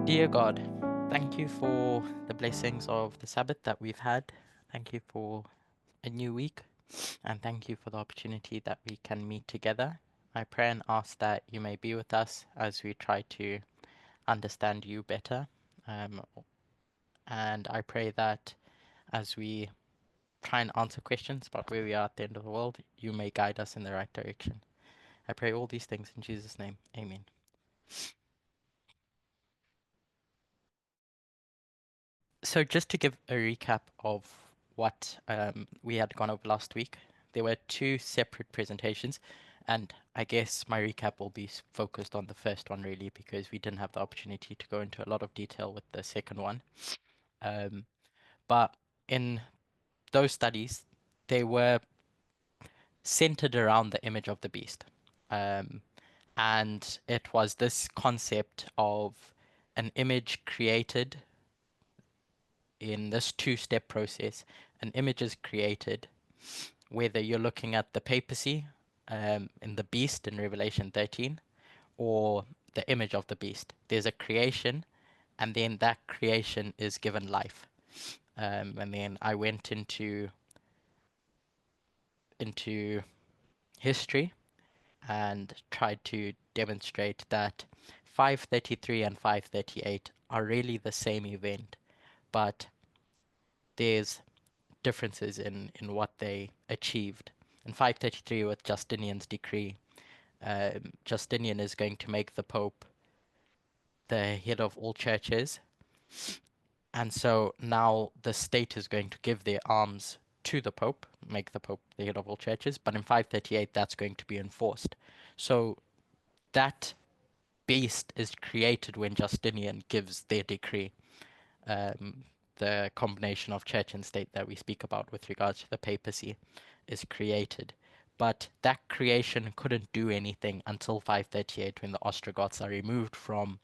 Dear God, thank you for the blessings of the Sabbath that we've had. Thank you for a new week, and thank you for the opportunity that we can meet together. I pray and ask that you may be with us as we try to understand you better. Um, and I pray that as we try and answer questions about where we are at the end of the world, you may guide us in the right direction. I pray all these things in Jesus' name. Amen. So just to give a recap of what we had gone over last week, there were two separate presentations, and I guess my recap will be focused on the first one really because we didn't have the opportunity to go into a lot of detail with the second one. Um, but in those studies, they were centered around the image of the beast. Um, and it was this concept of an image created in this two-step process. An image is created, whether you're looking at the papacy in the beast in Revelation 13 or the image of the beast. There's a creation, and then that creation is given life. And then I went into history and tried to demonstrate that 533 and 538 are really the same event, but there's differences in what they achieved. In 533, with Justinian's decree, Justinian is going to make the Pope the head of all churches, and so now the state is going to give their arms to the Pope, make the Pope the head of all churches, but in 538, that's going to be enforced. So that beast is created when Justinian gives their decree. Um, the combination of church and state that we speak about with regards to the papacy is created. But that creation couldn't do anything until 538 when the Ostrogoths are removed from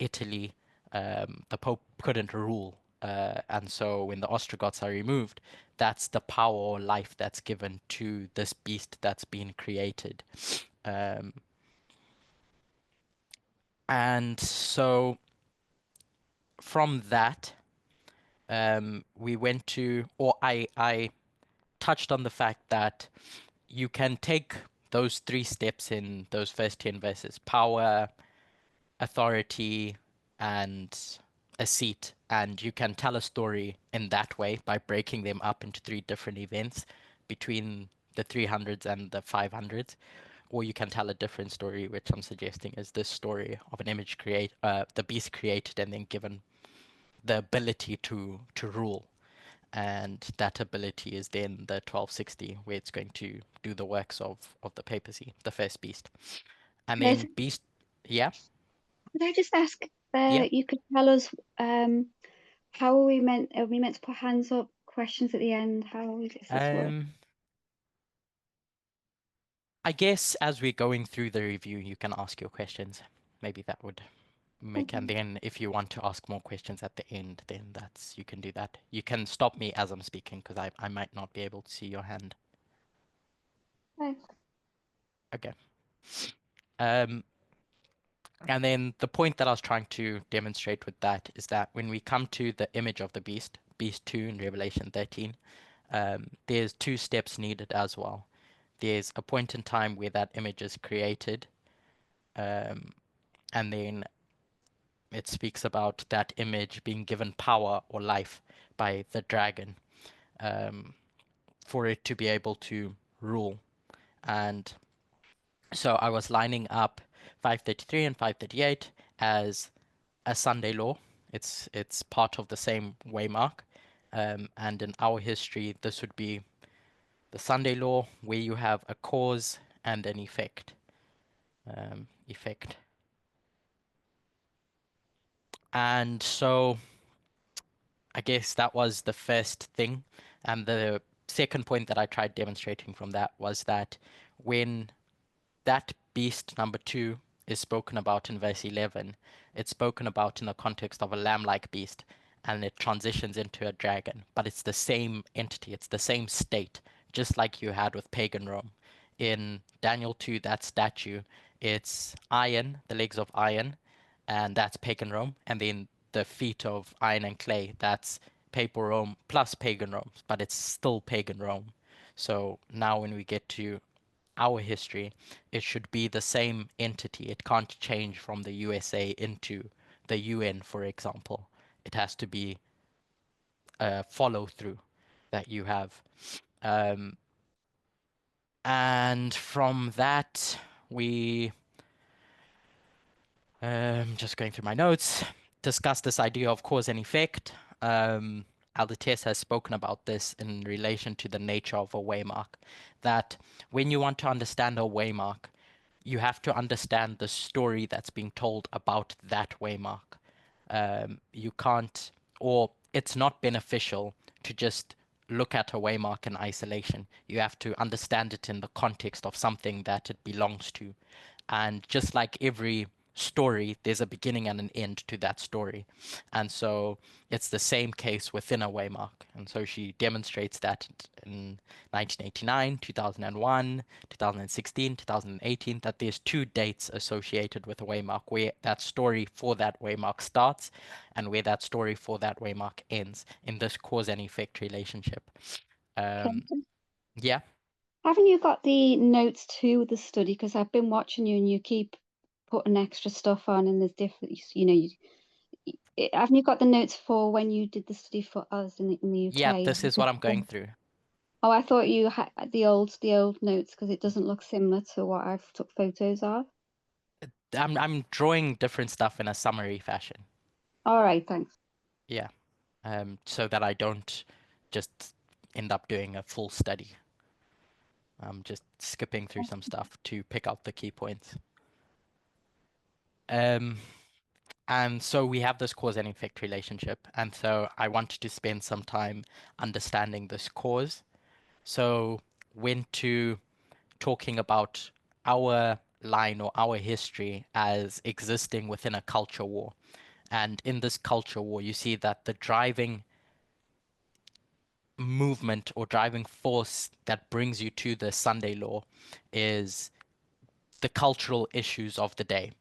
Italy. The Pope couldn't rule. And so when the Ostrogoths are removed, that's the power or life that's given to this beast that's been created. Um, and so from that, we went to, or I touched on the fact that you can take those three steps in those first 10 verses: power, authority, and a seat. And you can tell a story in that way by breaking them up into three different events between the 300s and the 500s. Or you can tell a different story, which I'm suggesting is this story of an image the beast created and then given the ability to rule, and that ability is then the 1260, where it's going to do the works of the papacy, the first beast. And Yes. then beast, yeah, Could I just ask, yeah. you could tell us how are we meant to put hands up, questions at the end? How does this work? Um, I guess as we're going through the review, you can ask your questions. Maybe that would make, and Mhm. then if you want to ask more questions at the end, then you can do that. You can stop me as I'm speaking because I might not be able to see your hand. Right. Okay. Um, And then the point that I was trying to demonstrate with that is that when we come to the image of the beast, beast 2 in Revelation 13, there's two steps needed as well. There's a point in time where that image is created, um, and then it speaks about that image being given power or life by the dragon, um, for it to be able to rule. And so I was lining up 533 and 538 as a Sunday law. It's part of the same waymark. And in our history, this would be the Sunday law, where you have a cause and an effect. Effect. And so I guess that was the first thing. And the second point that I tried demonstrating from that was that when that beast number two is spoken about in verse 11, it's spoken about in the context of a lamb-like beast, and it transitions into a dragon. But it's the same entity, it's the same state, just like you had with pagan Rome. In Daniel 2, that statue, it's iron, the legs of iron, and that's pagan Rome. And then the feet of iron and clay, that's papal Rome plus pagan Rome, but it's still pagan Rome. So now when we get to our history, it should be the same entity. It can't change from the USA into the UN, for example. It has to be a follow through that you have. Um, and from that, we just going through my notes, discuss this idea of cause and effect. Aldates has spoken about this in relation to the nature of a waymark, that when you want to understand a waymark, you have to understand the story that's being told about that waymark. You can't, or it's not beneficial to just look at a waymark in isolation. You have to understand it in the context of something that it belongs to. And just like every story, there's a beginning and an end to that story. And so it's the same case within a waymark. And so she demonstrates that in 1989, 2001, 2016, 2018, that there's two dates associated with a waymark where that story for that waymark starts and where that story for that waymark ends in this cause and effect relationship. Um, Clinton. yeah, Haven't you got the notes to the study? Because I've been watching you and you keep putting extra stuff on, and there's different, haven't you got the notes for when you did the study for us in the yeah, UK? this is what I'm going through. Oh, I thought you had the old notes because it doesn't look similar to what I've took photos of. I'm drawing different stuff in a summary fashion. All right, thanks. Yeah. So that I don't just end up doing a full study. I'm just skipping through some stuff to pick out the key points. Um, and so we have this cause and effect relationship. And so I wanted to spend some time understanding this cause. So went to talking about our line or our history as existing within a culture war. And in this culture war, you see that the driving movement or driving force that brings you to the Sunday law is the cultural issues of the day.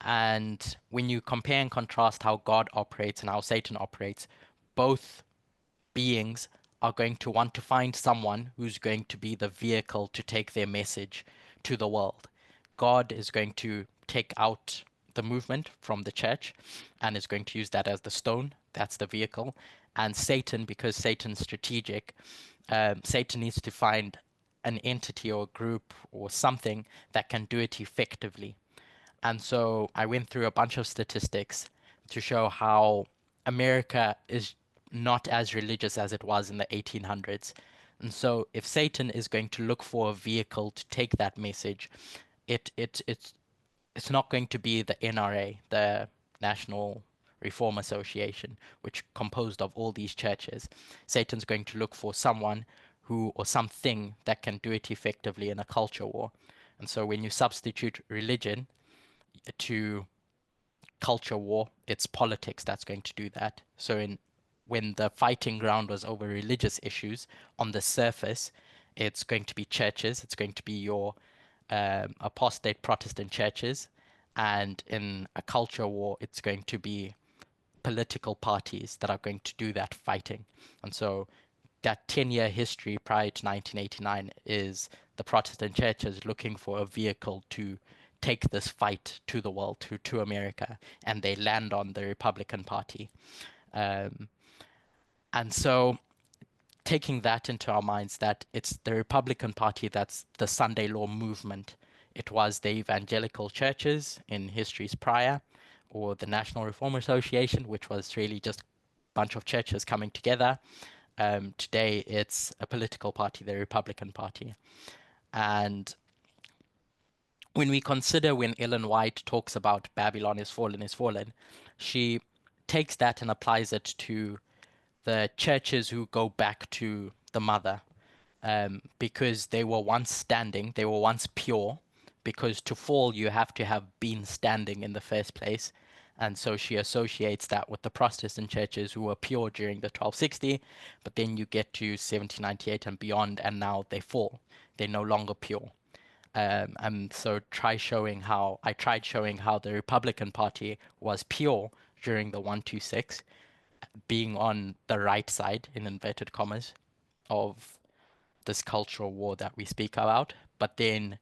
And when you compare and contrast how God operates and how Satan operates, both beings are going to want to find someone who's going to be the vehicle to take their message to the world. God is going to take out the movement from the church and is going to use that as the stone. That's the vehicle. And Satan, because Satan's strategic, Satan needs to find an entity or a group or something that can do it effectively. And so I went through a bunch of statistics to show how America is not as religious as it was in the 1800s. And so if Satan is going to look for a vehicle to take that message, it's not going to be the NRA, the National Reform Association, which composed of all these churches. Satan's going to look for someone who or something that can do it effectively in a culture war. And so when you substitute religion to culture war, it's politics that's going to do that. So in when the fighting ground was over religious issues, on the surface, it's going to be churches, it's going to be your apostate Protestant churches, and in a culture war, it's going to be political parties that are going to do that fighting. And so that 10-year history prior to 1989 is the Protestant churches looking for a vehicle to take this fight to the world, to America, and they land on the Republican Party. Um, and so taking that into our minds that it's the Republican Party that's the Sunday law movement. It was the evangelical churches in histories prior, or the National Reform Association, which was really just a bunch of churches coming together. Today, it's a political party, the Republican Party. And when we consider when Ellen White talks about Babylon is fallen, she takes that and applies it to the churches who go back to the mother, because they were once standing, they were once pure, because to fall you have to have been standing in the first place. And so she associates that with the Protestant churches who were pure during the 1260, but then you get to 1798 and beyond, and now they fall. They're no longer pure. And so I tried showing how the Republican Party was pure during the 126, being on the right side, in inverted commas, of this cultural war that we speak about. But then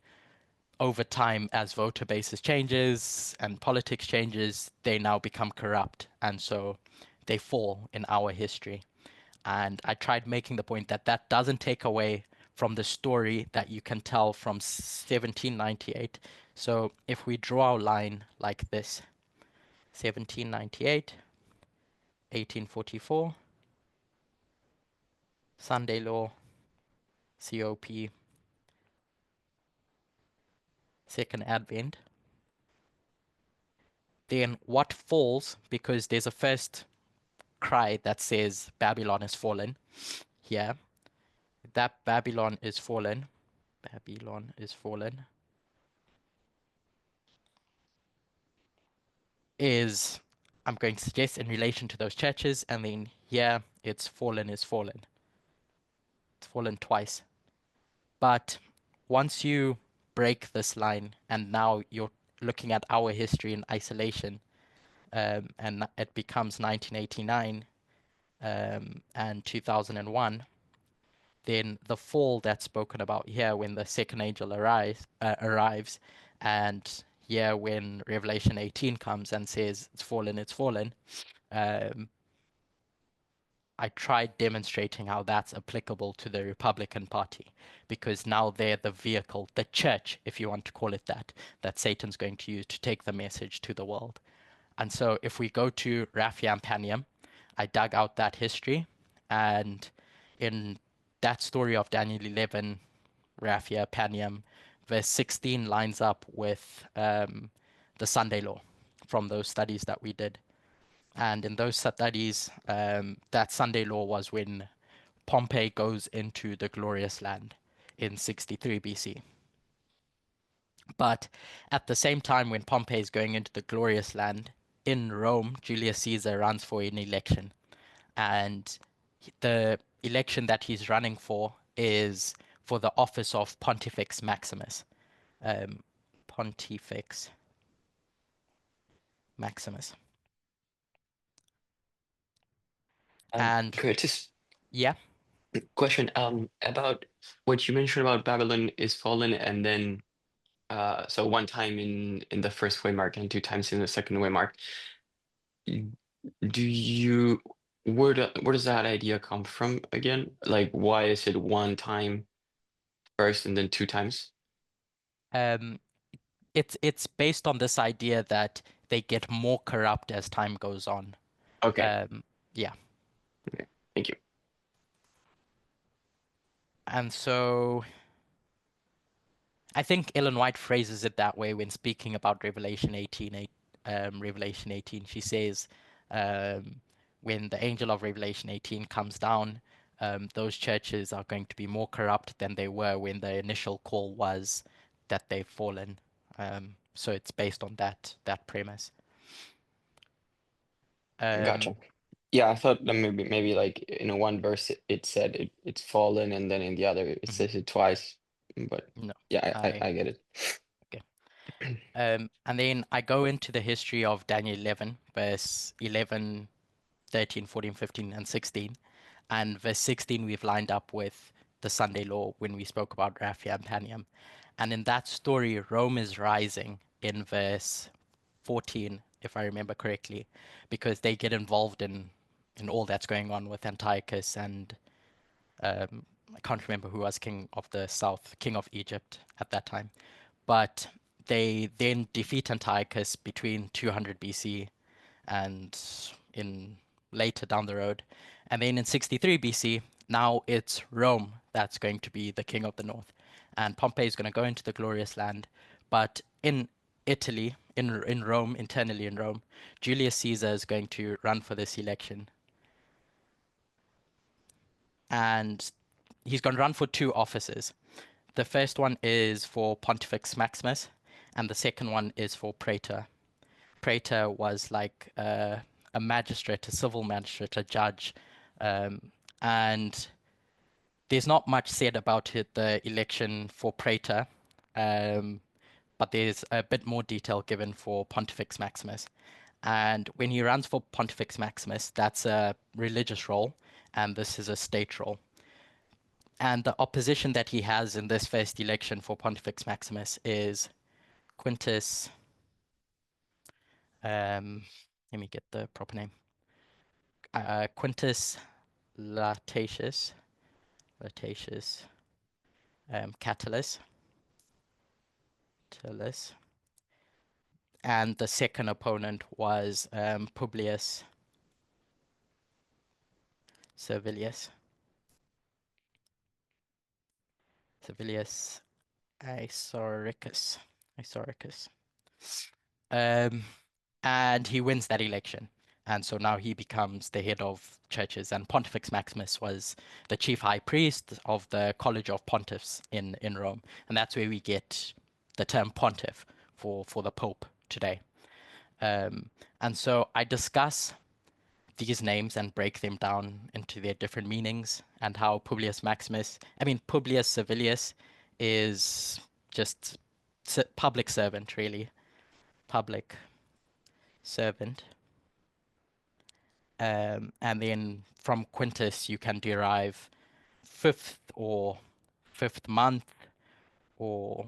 over time, as voter bases changes and politics changes, they now become corrupt. And so they fall in our history. And I tried making the point that that doesn't take away from the story that you can tell from 1798. So if we draw a line like this, 1798, 1844, Sunday Law, COP, Second Advent, then what falls, because there's a first cry that says Babylon is fallen here, that Babylon is fallen, is, I'm going to suggest, in relation to those churches, and then here it's fallen is fallen. It's fallen twice. But once you break this line, and now you're looking at our history in isolation, and it becomes 1989 and 2001, then the fall that's spoken about here when the second angel arrives, and here when Revelation 18 comes and says it's fallen, um, I tried demonstrating how that's applicable to the Republican Party, because now they're the vehicle, the church, if you want to call it that Satan's going to use to take the message to the world. And so if we go to Raphael Panium, I dug out that history, and in that story of Daniel 11, Raphia, Panium, verse 16 lines up with the Sunday law from those studies that we did. And in those studies, that Sunday law was when Pompey goes into the glorious land in 63 BC. But at the same time, when Pompey is going into the glorious land, in Rome, Julius Caesar runs for an election. And the election that he's running for is for the office of Pontifex Maximus. Um, Pontifex Maximus. And Curtis, yeah, question about what you mentioned about Babylon is fallen, and then so one time in the first waymark and two times in the second waymark. Do you where does that idea come from again? Like, why is it one time first and then two times? um, it's based on this idea that they get more corrupt as time goes on. Okay, Um, yeah, okay, thank you. and so I think Ellen White phrases it that way when speaking about Revelation 18, Revelation 18. She says, um, when the angel of Revelation 18 comes down, those churches are going to be more corrupt than they were when the initial call was that they've fallen. So it's based on that premise. Um, Gotcha. Yeah, I thought that maybe like in a one verse it said it's fallen, and then in the other it mhm, says it twice. But no, yeah, I, I I get it. okay. And then I go into the history of Daniel 11, verse 11, 13, 14, 15, and 16. And verse 16, we've lined up with the Sunday law when we spoke about Raphia and Panium. And in that story, Rome is rising in verse 14, if I remember correctly, because they get involved in all that's going on with Antiochus and I can't remember who was king of the south, king of Egypt at that time. But they then defeat Antiochus between 200 BC and in later down the road. And then in 63 BC, now it's Rome that's going to be the king of the north. And Pompey is going to go into the glorious land. But in Italy, in Rome, internally in Rome, Julius Caesar is going to run for this election. And he's going to run for two offices. The first one is for Pontifex Maximus, and the second one is for Praetor. Praetor was like a magistrate, a civil magistrate, a judge, um, and there's not much said about it, the election for Praetor, but there's a bit more detail given for Pontifex Maximus. And when he runs for Pontifex Maximus, that's a religious role, and this is a state role. And the opposition that he has in this first election for Pontifex Maximus is Quintus. Let me get the proper name. Quintus Lutatius, Catullus, and the second opponent was Publius Servilius Isoricus. And he wins that election. And so now he becomes the head of churches. And Pontifex Maximus was the chief high priest of the College of Pontiffs in Rome. And that's where we get the term pontiff for the Pope today. And so I discuss these names and break them down into their different meanings and how Publius Servilius is just public servant, really. Public servant. And then from Quintus, you can derive fifth month, or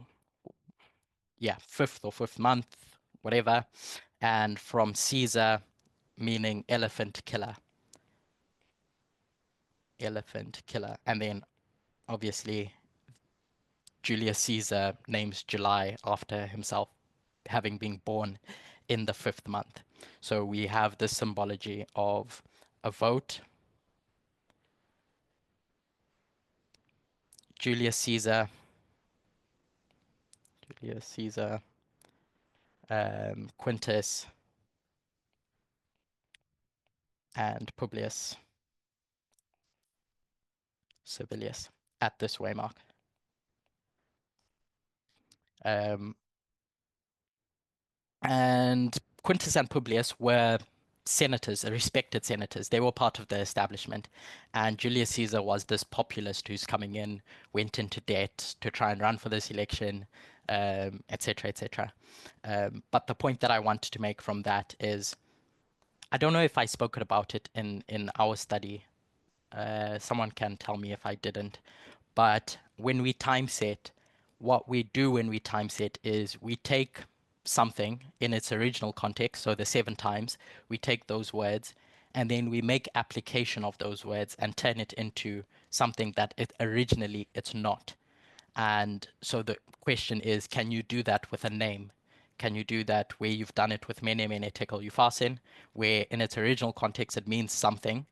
fifth month, whatever. And from Caesar, meaning elephant killer. And then obviously Julius Caesar names July after himself, having been born in the fifth month. So we have the symbology of a vote. Julius Caesar, Quintus, and Publius Servilius at this waymark. And Quintus and Publius were senators, respected senators. They were part of the establishment. And Julius Caesar was this populist who's coming in, went into debt to try and run for this election, etc., etc. But the point that I wanted to make from that is, I don't know if I spoke about it in our study. Someone can tell me if I didn't. But when we time set, what we do when we time set is we take something in its original context, so the 7 times, we take those words and then we make application of those words and turn it into something that originally it's not. And so the question is, can you do that with a name? Can you do that where you've done it with mene mene tekel upharsin, where in its original context it means something?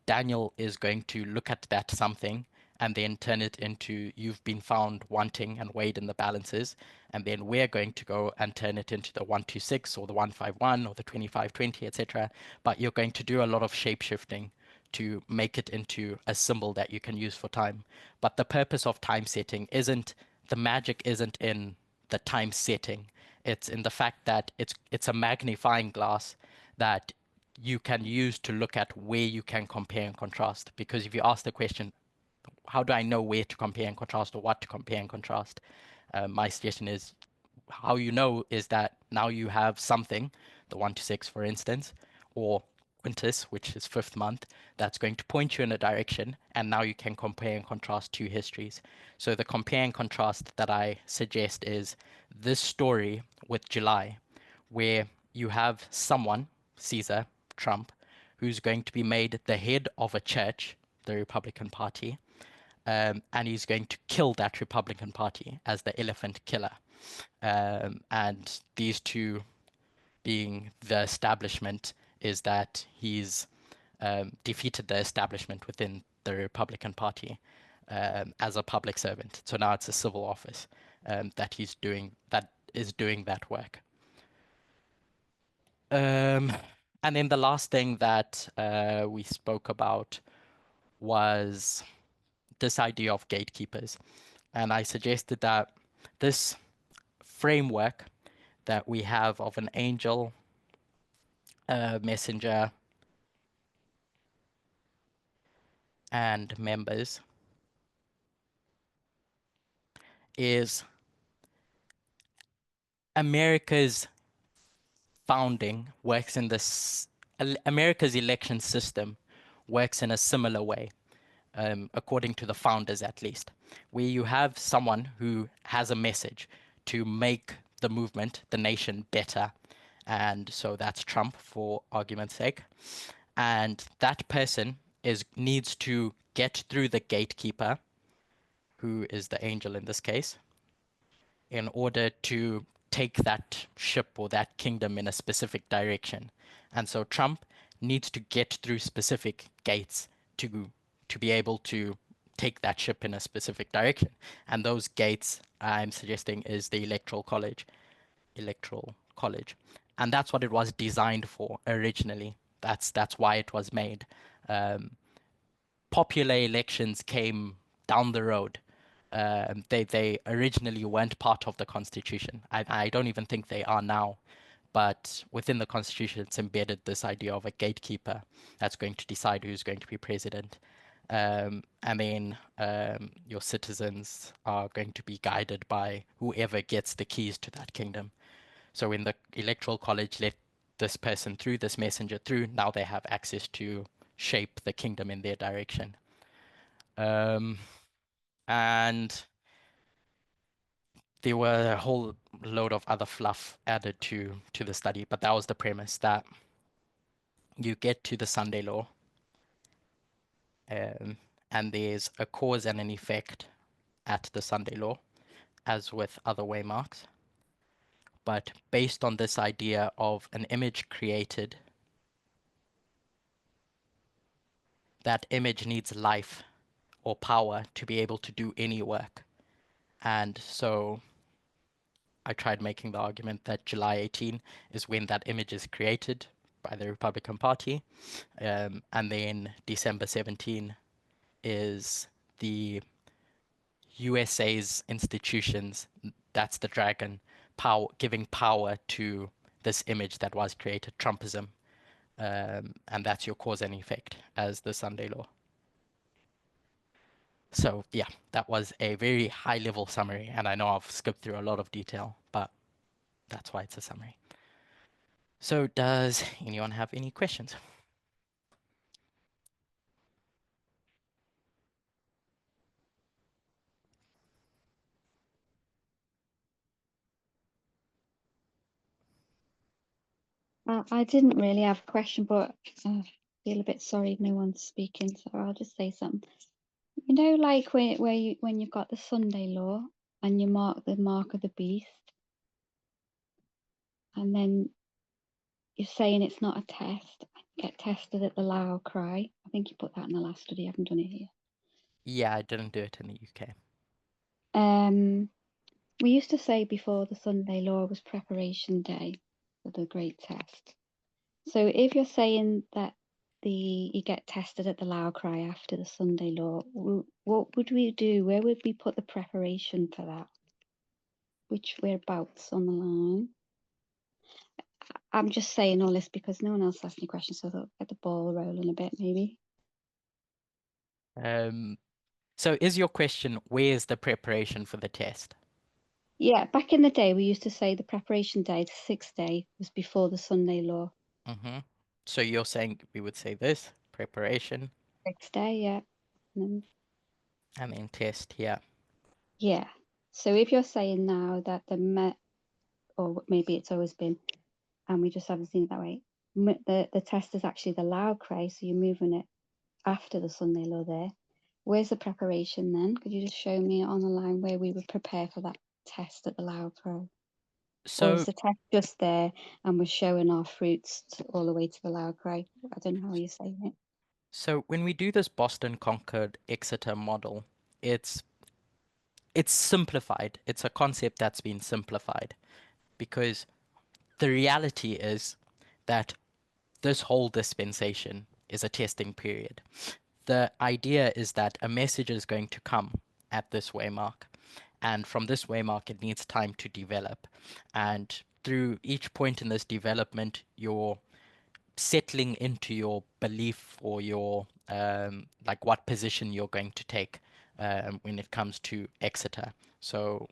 Daniel is going to look at that something and then turn it into you've been found wanting and weighed in the balances. And then we're going to go and turn it into the 126 or the 151 or the 2520, etc. But you're going to do a lot of shape shifting to make it into a symbol that you can use for time. But the purpose of time setting the magic isn't in the time setting. It's in the fact that it's a magnifying glass that you can use to look at where you can compare and contrast. Because if you ask the question, how do I know where to compare and contrast or what to compare and contrast? My suggestion is, how you know is that now you have something, the 126 for instance, or Quintus, which is fifth month, that's going to point you in a direction, and now you can compare and contrast two histories. So the compare and contrast that I suggest is this story with July, where you have someone, Caesar, Trump, who's going to be made the head of a church, the Republican Party, and he's going to kill that Republican Party as the elephant killer. And these two being the establishment is that he's defeated the establishment within the Republican Party as a public servant. So now it's a civil office that is doing that work. And then the last thing that we spoke about was this idea of gatekeepers. And I suggested that this framework that we have of an angel, messenger, and members is America's founding works in this, America's election system works in a similar way, according to the founders at least, where you have someone who has a message to make the movement, the nation better. And so that's Trump, for argument's sake. And that person needs to get through the gatekeeper, who is the angel in this case, in order to take that ship or that kingdom in a specific direction. And so Trump needs to get through specific gates to be able to take that ship in a specific direction. And those gates, I'm suggesting, is the electoral college. And that's what it was designed for originally. That's why it was made. Popular elections came down the road. They originally weren't part of the Constitution. I don't even think they are now. But within the Constitution, it's embedded this idea of a gatekeeper that's going to decide who's going to be president. And then your citizens are going to be guided by whoever gets the keys to that kingdom. So in the Electoral College, let this person through, this messenger through. Now they have access to shape the kingdom in their direction. And there were a whole load of other fluff added to the study, but that was the premise, that you get to the Sunday law, and there's a cause and an effect at the Sunday law, as with other waymarks. But based on this idea of an image created, that image needs life or power to be able to do any work. And so I tried making the argument that July 18 is when that image is created by the Republican Party, and then December 17 is the USA's institutions, that's the dragon, power, giving power to this image that was created, Trumpism, and that's your cause and effect as the Sunday law. So yeah, that was a very high level summary, and I know I've skipped through a lot of detail, but that's why it's a summary. So does anyone have any questions? I didn't really have a question, but I feel a bit sorry no one's speaking, so I'll just say something. You know, like when you've got the Sunday law and you mark the mark of the beast, and then you're saying it's not a test, get tested at the loud cry. I think you put that in the last study. I haven't done it here. Yeah, I didn't do it in the UK. We used to say before the Sunday law was preparation day for the great test. So if you're saying that you get tested at the loud cry after the Sunday law, what would we do? Where would we put the preparation for that? Which whereabouts on the line? I'm just saying all this because no one else asked any questions, so I thought get the ball rolling a bit, maybe. So is your question, where's the preparation for the test? Yeah, back in the day, we used to say the preparation day, the 6th day, was before the Sunday law. Mm-hmm. So you're saying we would say this, preparation. 6th day, yeah. And then test, yeah. Yeah. So if you're saying now that or maybe it's always been, and we just haven't seen it that way, the test is actually the loud cry, so you're moving it after the Sunday law there. Where's the preparation then? Could you just show me on the line where we would prepare for that test at the loud cry? Or is So the test just there and we're showing our fruits all the way to the loud cry? I don't know how you're saying it. so when we do this Boston, Concord, Exeter model, it's simplified. It's a concept that's been simplified because the reality is that this whole dispensation is a testing period. The idea is that a message is going to come at this waymark, and from this waymark, it needs time to develop. And through each point in this development, you're settling into your belief or your like what position you're going to take when it comes to Exeter. So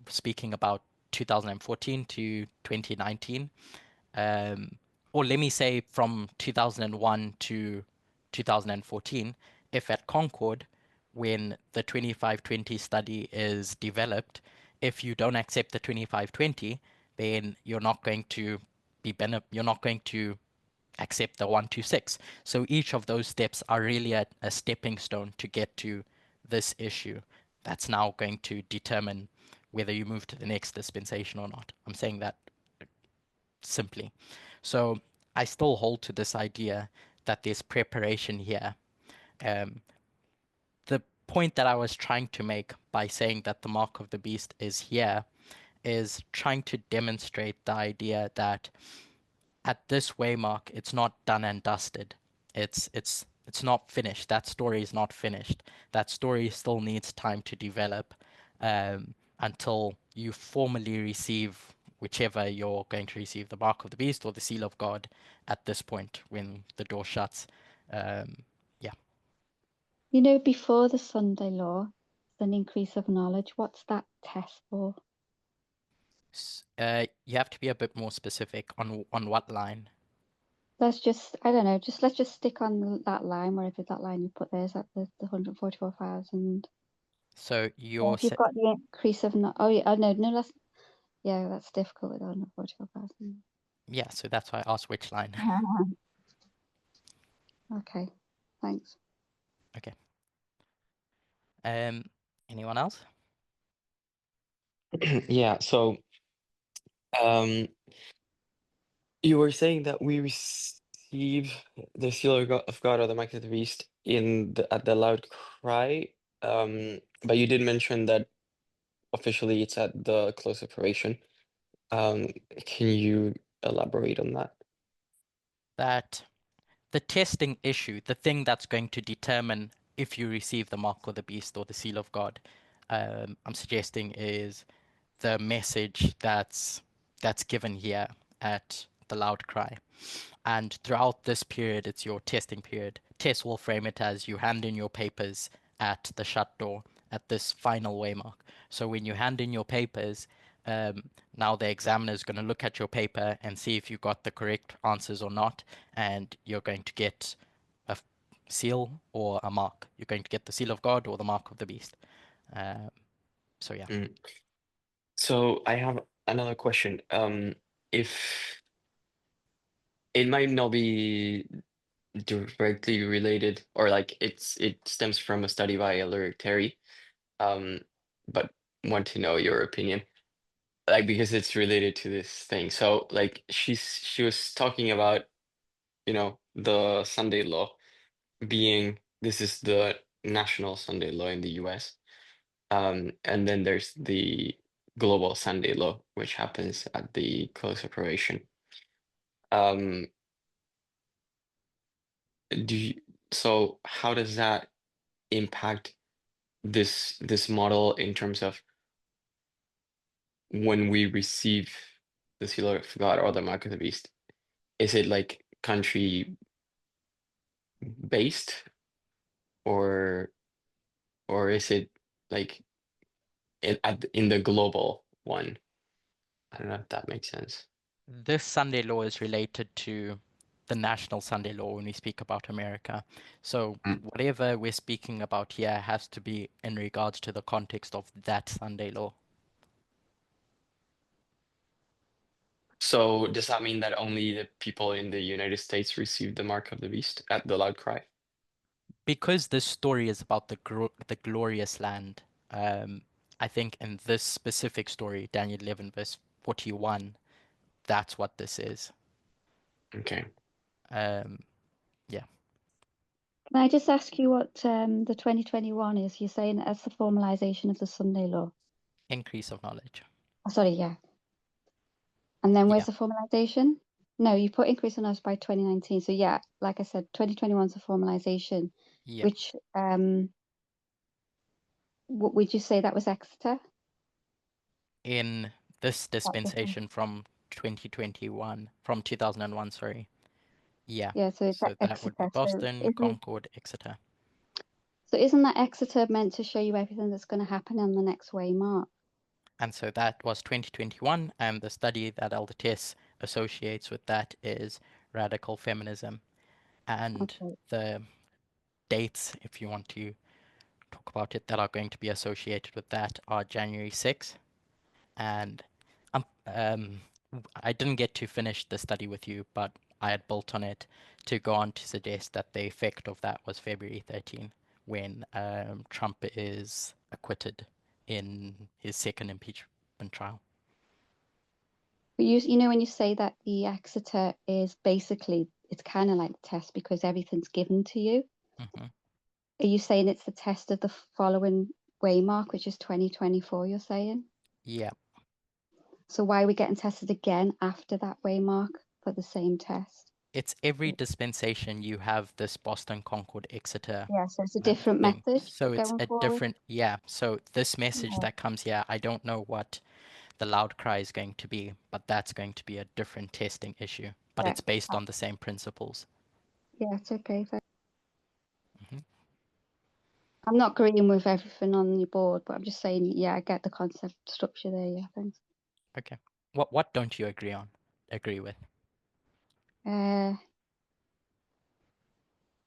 speaking about 2014 to 2019, or let me say from 2001 to 2014, if at Concord, when the 2520 study is developed, if you don't accept the 2520, then you're not going to you're not going to accept the 126. So each of those steps are really a stepping stone to get to this issue that's now going to determine whether you move to the next dispensation or not. I'm saying that simply. So I still hold to this idea that there's preparation here. The point that I was trying to make by saying that the mark of the beast is here is trying to demonstrate the idea that at this waymark, it's not done and dusted. It's not finished. That story is not finished. That story still needs time to develop until you formally receive whichever you're going to receive, the mark of the beast or the seal of God at this point when the door shuts. Yeah. You know, before the Sunday law, an increase of knowledge. What's that test for? You have to be a bit more specific on what line. Let's just, I don't know, let's just stick on that line, wherever that line you put there is at the 144,000. So you're If you've got the increase of, oh yeah, no, that's difficult with 144,000. Yeah, so that's why I asked which line. Okay, thanks. Okay. Anyone else? Yeah, so you were saying that we receive the seal of God or the mark of the beast at the loud cry, but you did mention that officially it's at the close operation. Can you elaborate on that? That the testing issue, the thing that's going to determine if you receive the mark of the beast or the seal of God, I'm suggesting is the message that's given here at the loud cry. And throughout this period, it's your testing period. Tess will frame it as you hand in your papers at the shut door at this final waymark. So when you hand in your papers, now the examiner is going to look at your paper and see if you got the correct answers or not, and you're going to get a seal or a mark. You're going to get the seal of God or the mark of the beast. So yeah. So I have another question. If it might not be directly related, or like it stems from a study by Ellery Terry, but want to know your opinion, like because it's related to this thing. So like she was talking about, the Sunday law being, this is the national Sunday law in the US. And then there's the global Sunday law, which happens at the close operation. So how does that impact this model in terms of when we receive the seal of God or the mark of the beast? Is it like country based, or is it like in the global one? I don't know if that makes sense. This Sunday law is related to the national Sunday law when we speak about America. So whatever we're speaking about here has to be in regards to the context of that Sunday law. So does that mean that only the people in the United States receive the mark of the beast at the loud cry? Because this story is about the glorious land, I think in this specific story, Daniel 11 verse 41, that's what this is. Okay. Yeah. Can I just ask you what the 2021 is? You're saying that's the formalization of the Sunday law. Increase of knowledge. Oh, sorry, yeah. And then where's Yeah. the formalization? No, you put increase of knowledge by 2019. So yeah, like I said, 2021 is a formalization, Yeah. which what would you say that was Exeter? In this dispensation from 2021, from 2001, sorry. Yeah. Yeah, so it's So that would be Exeter. Boston, Concord, Exeter. So isn't that Exeter meant to show you everything that's going to happen on the next waymark? And so that was 2021, and the study that LDTS associates with that is radical feminism. And Okay. the dates, if you want to talk about it, that are going to be associated with that are January 6th. And I didn't get to finish the study with you, but I had built on it to go on to suggest that the effect of that was February 13, when Trump is acquitted in his second impeachment trial. But you know when you say that the Exeter is basically, it's kind of like the test because everything's given to you. Hmm. Are you saying it's the test of the following waymark, which is 2024, you're saying? Yeah, So why are we getting tested again after that waymark for the same test? it's every dispensation you have this Boston Concord Exeter Yeah, so it's a different thing. method So it's going a forward. different, yeah. So this message Yeah. that comes here, I don't know what the loud cry is going to be, but that's going to be a different testing issue. But Yeah, it's based on the same principles. yeah, it's okay. Hmm. I'm not agreeing with everything on your board, but I'm just saying, yeah, I get the concept structure there. Yeah, thanks. Okay. What don't you agree with? Uh,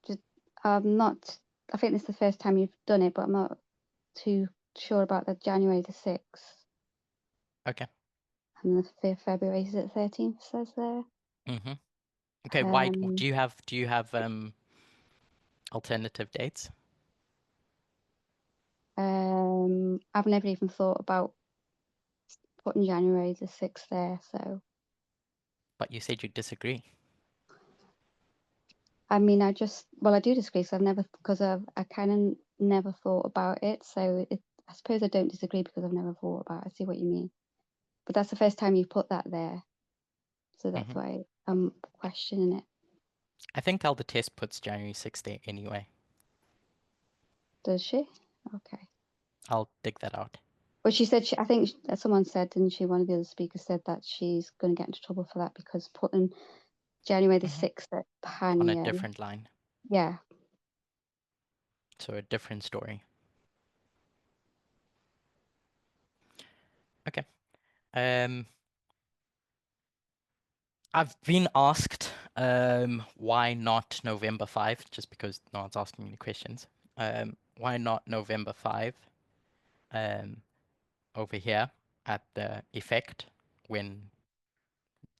just I'm not. I think this is the first time you've done it, but I'm not too sure about the January the 6th Okay. and the 5th February. Is it 13th? Says there. Mm-hmm. Okay. Why Um, do you have alternative dates? I've never even thought about putting January the 6th there. So But you said you disagree. I mean, I do disagree. So I've never, because I kind of never thought about it. So I suppose I don't disagree because I've never thought about it. I see what you mean. But that's the first time you put that there. So that's Hmm. why I'm questioning it. I think Elder Test puts January 6th there anyway. Does she? Okay. I'll dig that out. Well, she said, I think someone said, didn't she? One of the other speakers said that she's going to get into trouble for that because putting January the Hmm. 6th at On a Panion. different line. Yeah. So a different story. Okay. Um, I've been asked why not November 5, just because no one's asking me any questions. Why not November 5 um, over here at the effect when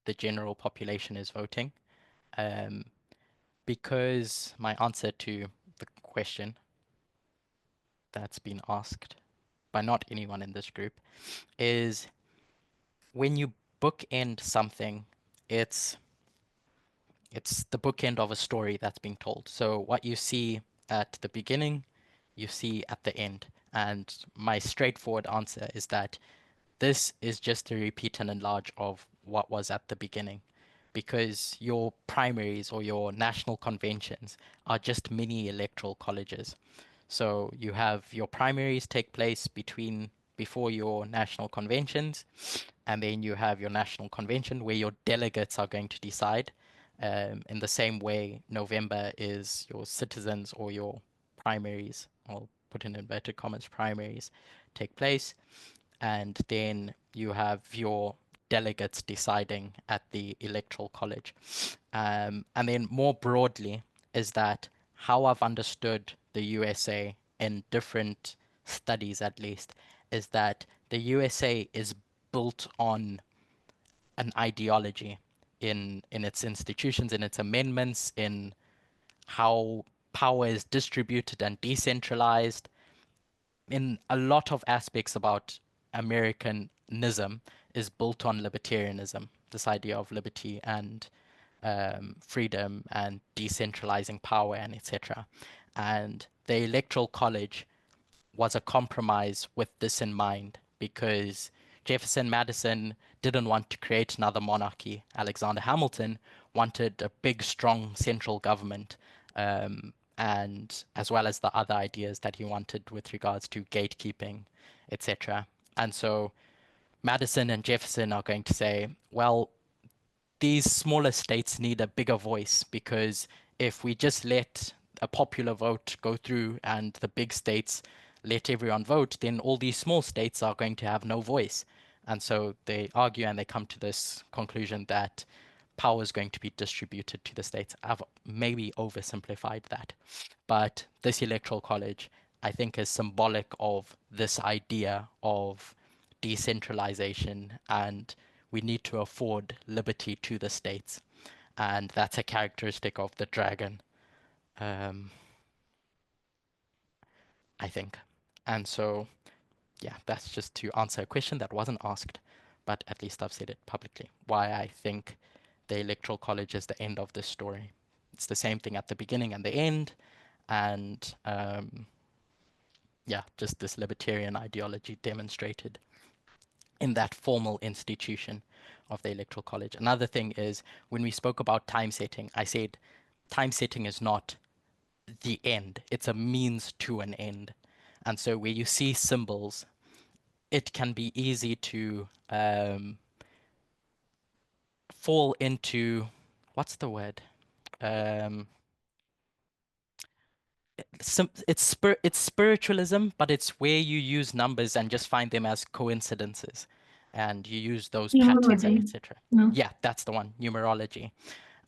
the general population is voting? Um, because my answer to the question that's been asked by not anyone in this group is when you bookend something, it's it's the bookend of a story that's being told. So what you see at the beginning, you see at the end. And my straightforward answer is that this is just a repeat and enlarge of what was at the beginning. Because your primaries or your national conventions are just mini electoral colleges. So you have your primaries take place before your national conventions, and then you have your national convention where your delegates are going to decide. In the same way, November is your citizens or your primaries, I'll put in inverted commas, primaries take place, and then you have your delegates deciding at the electoral college. And then more broadly, is that how I've understood the USA in different studies, at least, is that the USA is built on an ideology in its institutions, in its amendments, in how power is distributed and decentralized, in a lot of aspects about Americanism is built on libertarianism, this idea of liberty and freedom and decentralizing power and etc. And the Electoral College was a compromise with this in mind because Jefferson Madison didn't want to create another monarchy. Alexander Hamilton wanted a big, strong central government, and as well as the other ideas that he wanted with regards to gatekeeping, etc. And so Madison and Jefferson are going to say, well, these smaller states need a bigger voice because if we just let a popular vote go through and the big states let everyone vote, then all these small states are going to have no voice. And so they argue and they come to this conclusion that power is going to be distributed to the states. I've maybe oversimplified that. But this electoral college, I think, is symbolic of this idea of decentralization, and we need to afford liberty to the states. And that's a characteristic of the dragon, um, I think. And so, yeah, that's just to answer a question that wasn't asked, but at least I've said it publicly. Why I think the electoral college is the end of this story. It's the same thing at the beginning and the end, and yeah, just this libertarian ideology demonstrated in that formal institution of the electoral college. Another thing is when we spoke about time setting, I said time setting is not the end, it's a means to an end. And so where you see symbols, it can be easy to fall into, what's the word? Um, it's spiritualism, but it's where you use numbers and just find them as coincidences, and you use those patterns and Numerology. etc. No. Yeah, that's the one, numerology.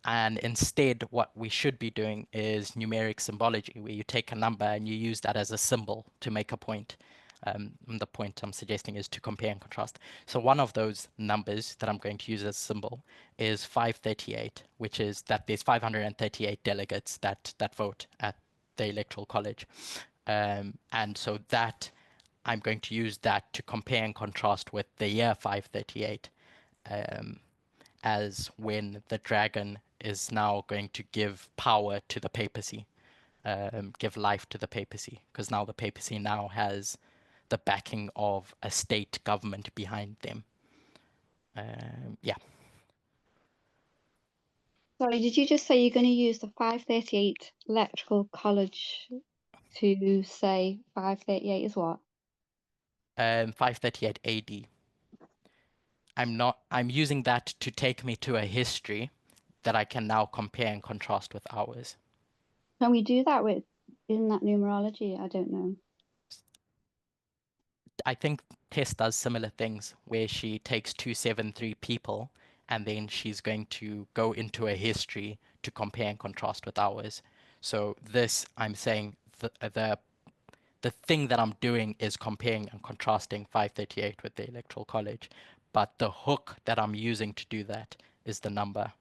And instead, what we should be doing is numeric symbology, where you take a number and you use that as a symbol to make a point. And the point I'm suggesting is to compare and contrast. So one of those numbers that I'm going to use as a symbol is 538, which is that there's 538 delegates that vote at the electoral college. And so that I'm going to use that to compare and contrast with the year 538, as when the dragon is now going to give power to the papacy, give life to the papacy, because now the papacy now has the backing of a state government behind them. Yeah. Sorry, did you just say you're going to use the 538 electrical college to say 538 is what? 538 AD. I'm using that to take me to a history that I can now compare and contrast with ours. Can we do that with, isn't that numerology? I don't know. I think Tess does similar things where she takes 273 people and then she's going to go into a history to compare and contrast with ours. So this, I'm saying the thing that I'm doing is comparing and contrasting 538 with the Electoral College, but the hook that I'm using to do that is the number.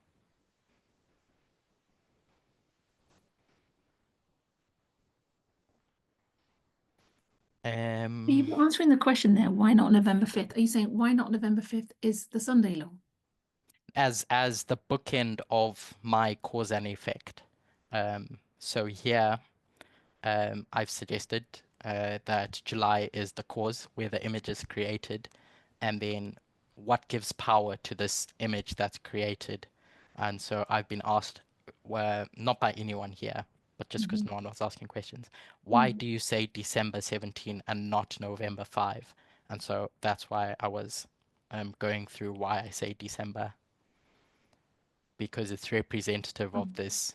Are you answering the question there? Why not November 5th? Are you saying why not November 5th is the Sunday law? As the bookend of my cause and effect. So here, I've suggested that July is the cause where the image is created, and then what gives power to this image that's created. And so I've been asked, not by anyone here, but just because no one was asking questions, why do you say December 17 and not November 5? And so that's why I was going through why I say December, because it's representative of this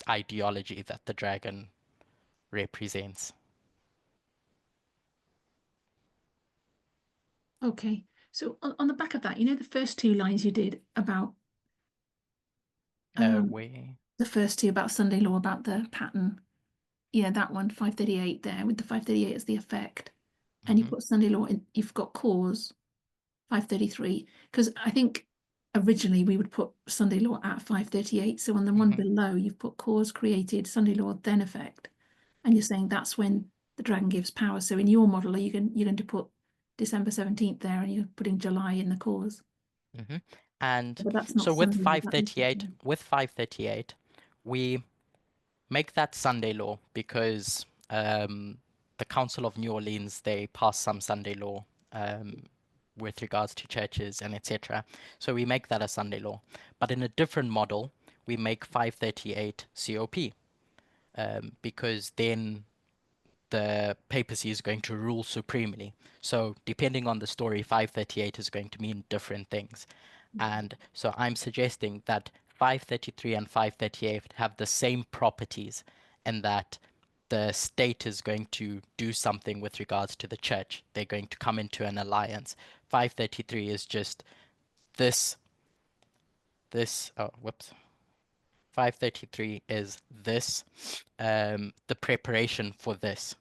ideology that the dragon represents. Okay. So on the back of that, you know, the first two lines you did about Where? the first two about Sunday law, about the pattern. Yeah, that one, 538 there, with the 538 as the effect. And you put Sunday law in, you've got cause, 533. Because I think originally we would put Sunday law at 538. So on the one below, you've put cause created, Sunday law, then effect. And you're saying that's when the dragon gives power. So in your model, you're going to put December 17th there and you're putting July in the cause. And But that's not so with Sunday law, that is 538, we make that Sunday law because the Council of New Orleans, they passed some Sunday law with regards to churches and etc. So we make that a Sunday law. But in a different model, we make 538 COP, because then the papacy is going to rule supremely. So depending on the story, 538 is going to mean different things. And so I'm suggesting that 533 and 538 have the same properties, and that the state is going to do something with regards to the church. They're going to come into an alliance. 533 is just this, oh, whoops. 533 is this, the preparation for this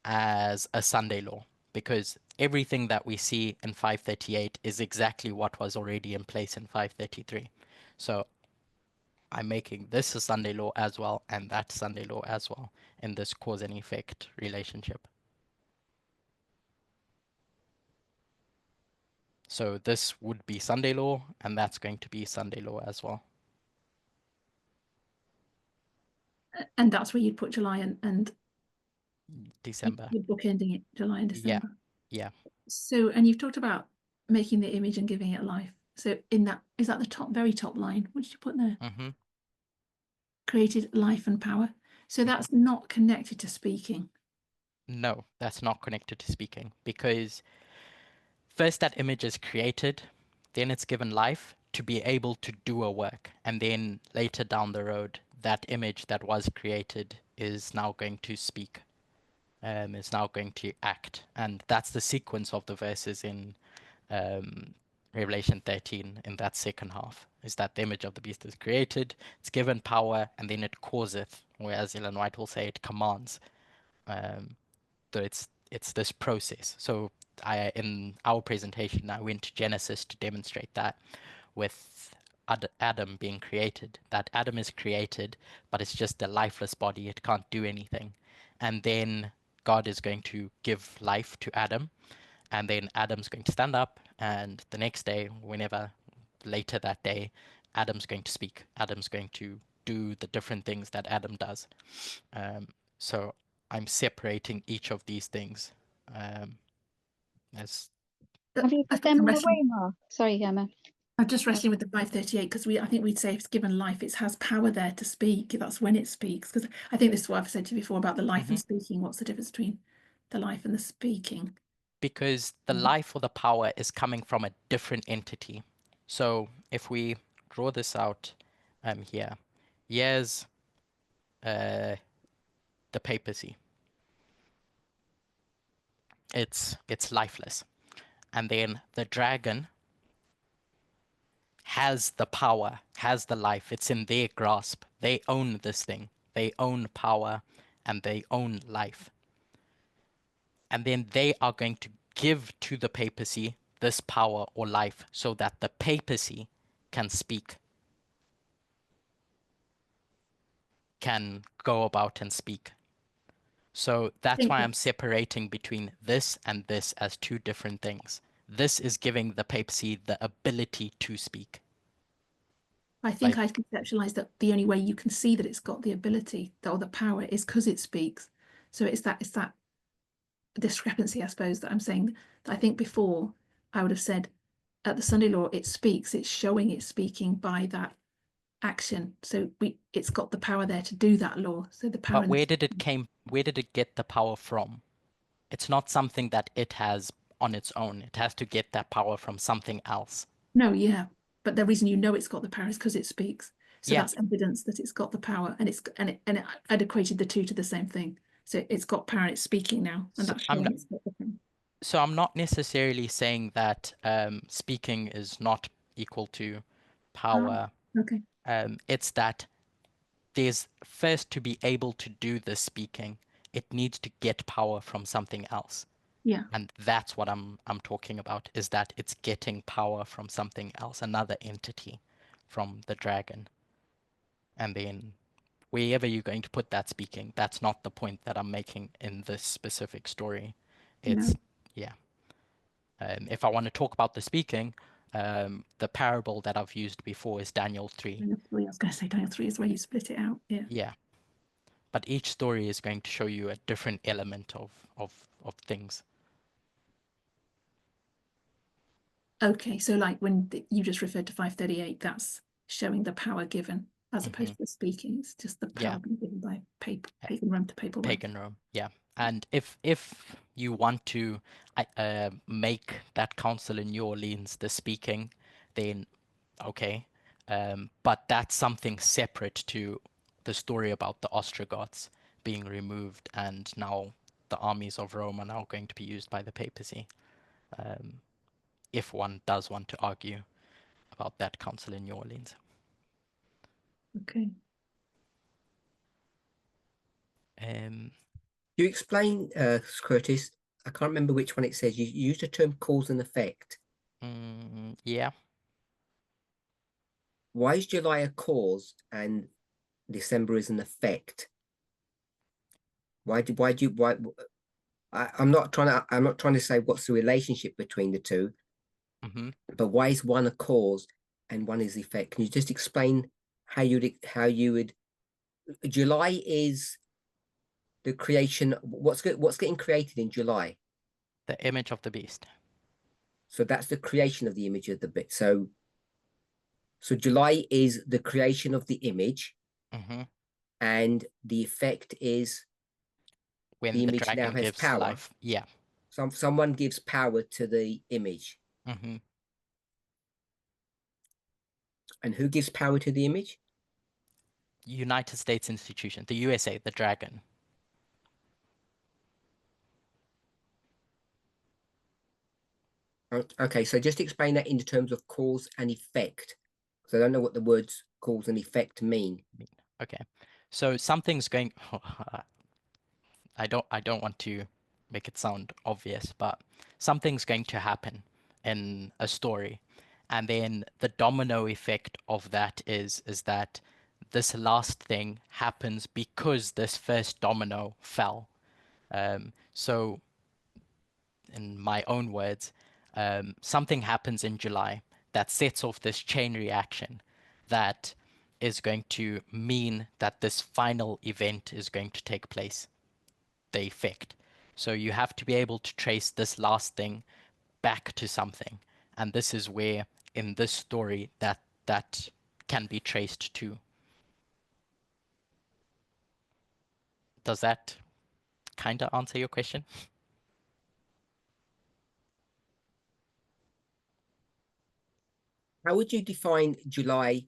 as a Sunday law, because everything that we see in 538 is exactly what was already in place in 533. So I'm making this a Sunday law as well, and that Sunday law as well in this cause and effect relationship. So this would be Sunday law, and that's going to be Sunday law as well. And that's where you'd put July and December. you're bookending it, July and December. Yeah. So, and you've talked about making the image and giving it life. So in that, is that the top, very top line? What did you put there? Mm-hmm. Created life and power. So that's not connected to speaking. No, that's not connected to speaking, because first that image is created, then it's given life to be able to do a work, and then later down the road, that image that was created is now going to speak, is now going to act, and that's the sequence of the verses in Revelation 13 in that second half, is that the image of the beast is created, it's given power, and then it causeth, whereas Ellen White will say it commands. So it's this process. So in our presentation, I went to Genesis to demonstrate that with Adam being created, that Adam is created, but it's just a lifeless body. It can't do anything. And then God is going to give life to Adam, and then Adam's going to stand up, and the next day, whenever later that day, Adam's going to speak. Adam's going to do the different things that Adam does. So I'm separating each of these things as Have you I put think them I'm all wrestling, away, Mark? Sorry, Emma. I'm just wrestling with the 538 because I think we'd say if it's given life, it has power there to speak. That's when it speaks. Because I think this is what I've said to you before about the life and speaking. What's the difference between the life and the speaking? because the life or the power is coming from a different entity. So if we draw this out here, here's the papacy. It's lifeless. And then the dragon has the power, has the life. It's in their grasp. They own this thing. They own power and they own life. And then they are going to give to the papacy this power or life so that the papacy can speak, can go about and speak. So that's why I'm separating between this and this as two different things. This is giving the papacy the ability to speak. I think I conceptualized that the only way you can see that it's got the ability or the power is because it speaks. So it's that discrepancy, I suppose, that I'm saying. That I think before I would have said at the Sunday law, it speaks, it's showing it's speaking by that action. So it's got the power there to do that law. So the power. But where did it get the power from? It's not something that it has on its own. It has to get that power from something else. No, yeah. But the reason you know it's got the power is because it speaks. So Yeah. that's evidence that it's got the power, and I'd equated the two to the same thing. So it's got power and it's speaking now, and So that's showing it's got the power. So I'm not necessarily saying that speaking is not equal to power. Okay. It's that there's first to be able to do the speaking, it needs to get power from something else. Yeah. And that's what I'm talking about, is that it's getting power from something else, another entity, from the dragon. And then wherever you're going to put that speaking, that's not the point that I'm making in this specific story. It's, yeah. If I want to talk about the speaking, the parable that I've used before is Daniel 3. Daniel 3. I was going to say Daniel 3 is where you split it out. Yeah. Yeah. But each story is going to show you a different element of things. Okay, so like when you just referred to 538, that's showing the power given as opposed to the speaking. It's just the power being given by pagan Rome to papal Rome. Pagan Rome, yeah. And if you want to make that council in New Orleans the speaking, then okay. But that's something separate to the story about the Ostrogoths. being removed, and now the armies of Rome are now going to be used by the papacy. If one does want to argue about that council in New Orleans. Okay. You explain, Curtis, I can't remember which one it says. You used the term cause and effect. Yeah. Why is July a cause and December is an effect? Why? I'm not trying to say what's the relationship between the two, but why is one a cause and one is effect? Can you just explain how you would? July is the creation. What's getting created in July? The image of the beast. So that's the creation of the image of the bit. So July is the creation of the image, and the effect is when the the image now dragon has gives power. life. Yeah. Someone gives power to the image. And who gives power to the image? United States institution, the USA, the dragon. Okay, so just explain that in terms of cause and effect. Because I don't know what the words cause and effect mean. Okay, so something's going. I don't want to make it sound obvious, but something's going to happen in a story, and then the domino effect of that is that this last thing happens because this first domino fell. So, in my own words, something happens in July that sets off this chain reaction that is going to mean that this final event is going to take place, the effect. So you have to be able to trace this last thing back to something. And this is where, in this story, that can be traced to. Does that kind of answer your question? How would you define July?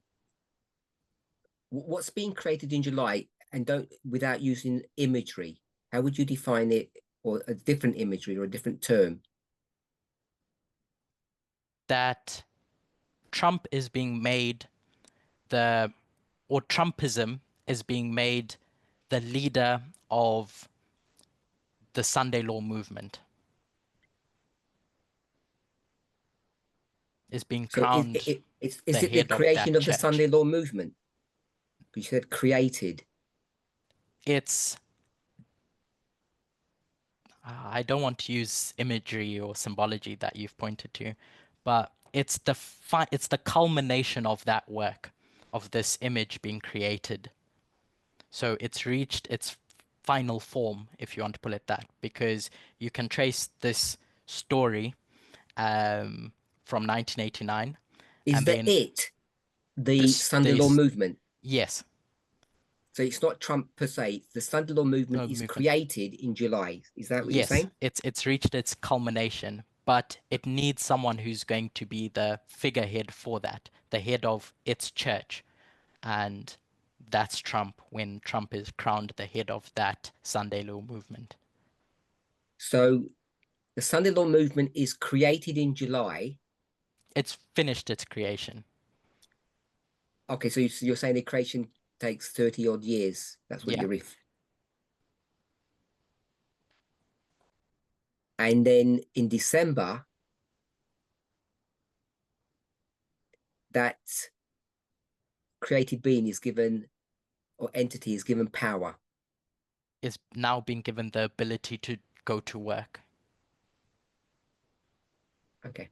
What's being created in July, and without using imagery? How would you define it, or a different imagery or a different term? That Trump is being made or Trumpism is being made the leader of the Sunday Law movement. Is being crowned. So is it the creation of the Sunday Law movement? You said created. It's. I don't want to use imagery or symbology that you've pointed to, but it's the culmination of that work, of this image being created. So it's reached its final form, if you want to put it that, because you can trace this story from 1989. Is the Sunday Law movement? Yes. So it's not Trump per se. The Sunday Law movement is created in July. Is that what you're saying? Yes, it's reached its culmination, but it needs someone who's going to be the figurehead for that, the head of its church. And that's Trump, when Trump is crowned the head of that Sunday Law movement. So the Sunday Law movement is created in July. It's finished its creation. Okay, so you're saying the creation takes 30 odd years. That's what you're if. And then in December, that created being is given, or entity is given power. Is now being given the ability to go to work. Okay.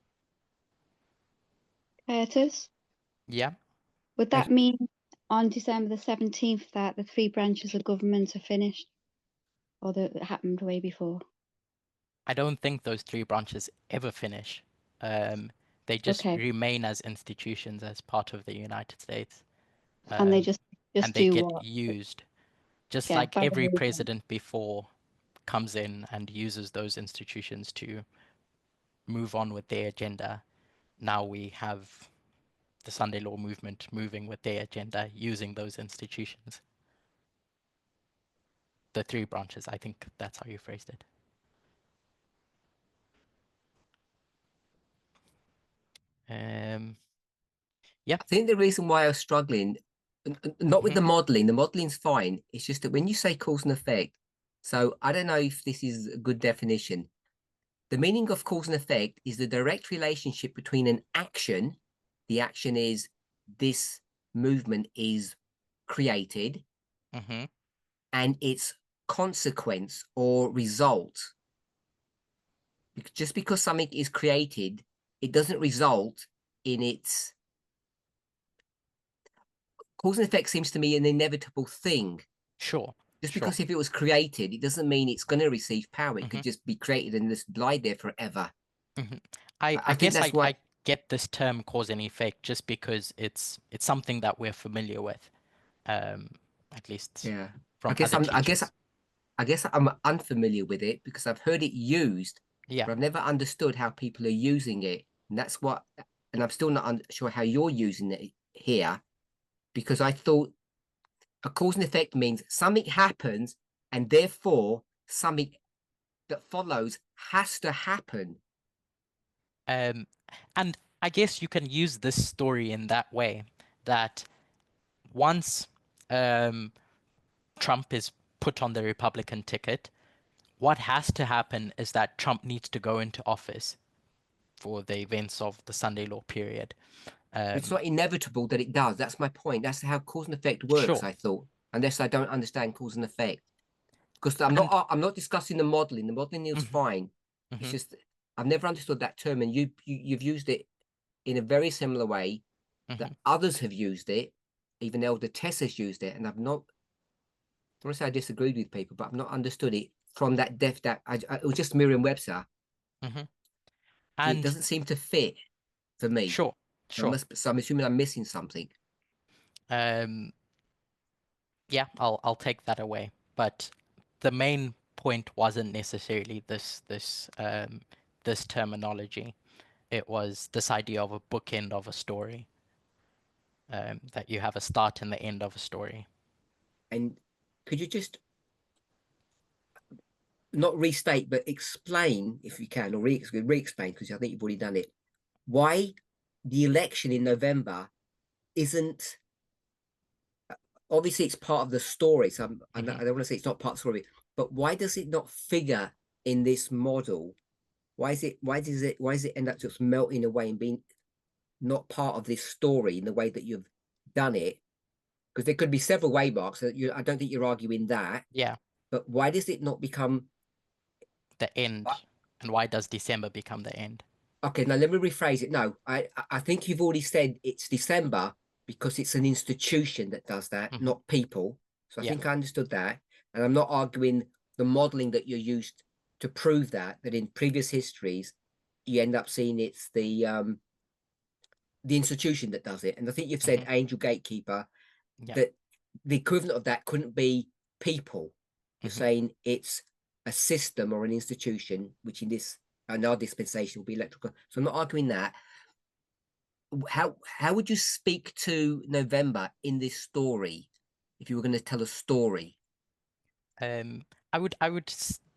Curtis? Yeah. Would that mean on December the 17th that the three branches of government are finished? Or that it happened way before? I don't think those three branches ever finish. They just remain as institutions, as part of the United States. And they just and they do get what? used. Just like every president before comes in and uses those institutions to move on with their agenda. Now we have the Sunday Law movement moving with their agenda using those institutions. the three branches. I think that's how you phrased it. Yeah. I think the reason why I was struggling, not with the modeling's fine. It's just that when you say cause and effect, so I don't know if this is a good definition. The meaning of cause and effect is the direct relationship between an action. The action is this movement is created, and its consequence or result. Just because something is created, it doesn't result in its cause and effect. Seems to me an inevitable thing. Sure. Just because if it was created, it doesn't mean it's going to receive power. It could just be created and just lie there forever. I think guess that's why I get this term cause and effect just because it's something that we're familiar with, at least from other teachers. I guess I'm unfamiliar with it because I've heard it used, Yeah. but I've never understood how people are using it, and that's what. And I'm still not sure how you're using it here, because I thought a cause and effect means something happens, and therefore something that follows has to happen. And I guess you can use this story in that way, that once Trump is put on the Republican ticket, what has to happen is that Trump needs to go into office for the events of the Sunday Law period. It's not inevitable that it does. That's my point. That's how cause and effect works, I thought, unless I don't understand cause and effect. Because I'm not discussing the modeling. The modeling is fine. It's just I've never understood that term, and you've used it in a very similar way that others have used it. Even Elder Tess has used it, and I've not. I don't want to say I disagreed with people, but I've not understood it from that depth. That it was just Merriam-Webster. And it doesn't seem to fit for me. Sure. So I'm assuming I'm missing something. Yeah, I'll take that away. But the main point wasn't necessarily this terminology. It was this idea of a bookend of a story. That you have a start and the end of a story. And could you just not restate, but explain, if you can, or re-explain, because I think you've already done it, why the election in November isn't, obviously it's part of the story, so I don't want to say it's not part of the story, but why does it not figure in this model? Why does it end up just melting away and being not part of this story in the way that you've done it? Because there could be several waymarks. I don't think you're arguing that. Yeah. But why does it not become the end? And why does December become the end? Okay, now let me rephrase it. No, I think you've already said it's December because it's an institution that does that, not people. So I think I understood that. And I'm not arguing the modeling that you used to prove that in previous histories, you end up seeing it's the institution that does it. And I think you've said angel gatekeeper, that the equivalent of that couldn't be people. You're saying it's a system or an institution, which in our dispensation will be electrical. So I'm not arguing that. How would you speak to November in this story if you were going to tell a story? I would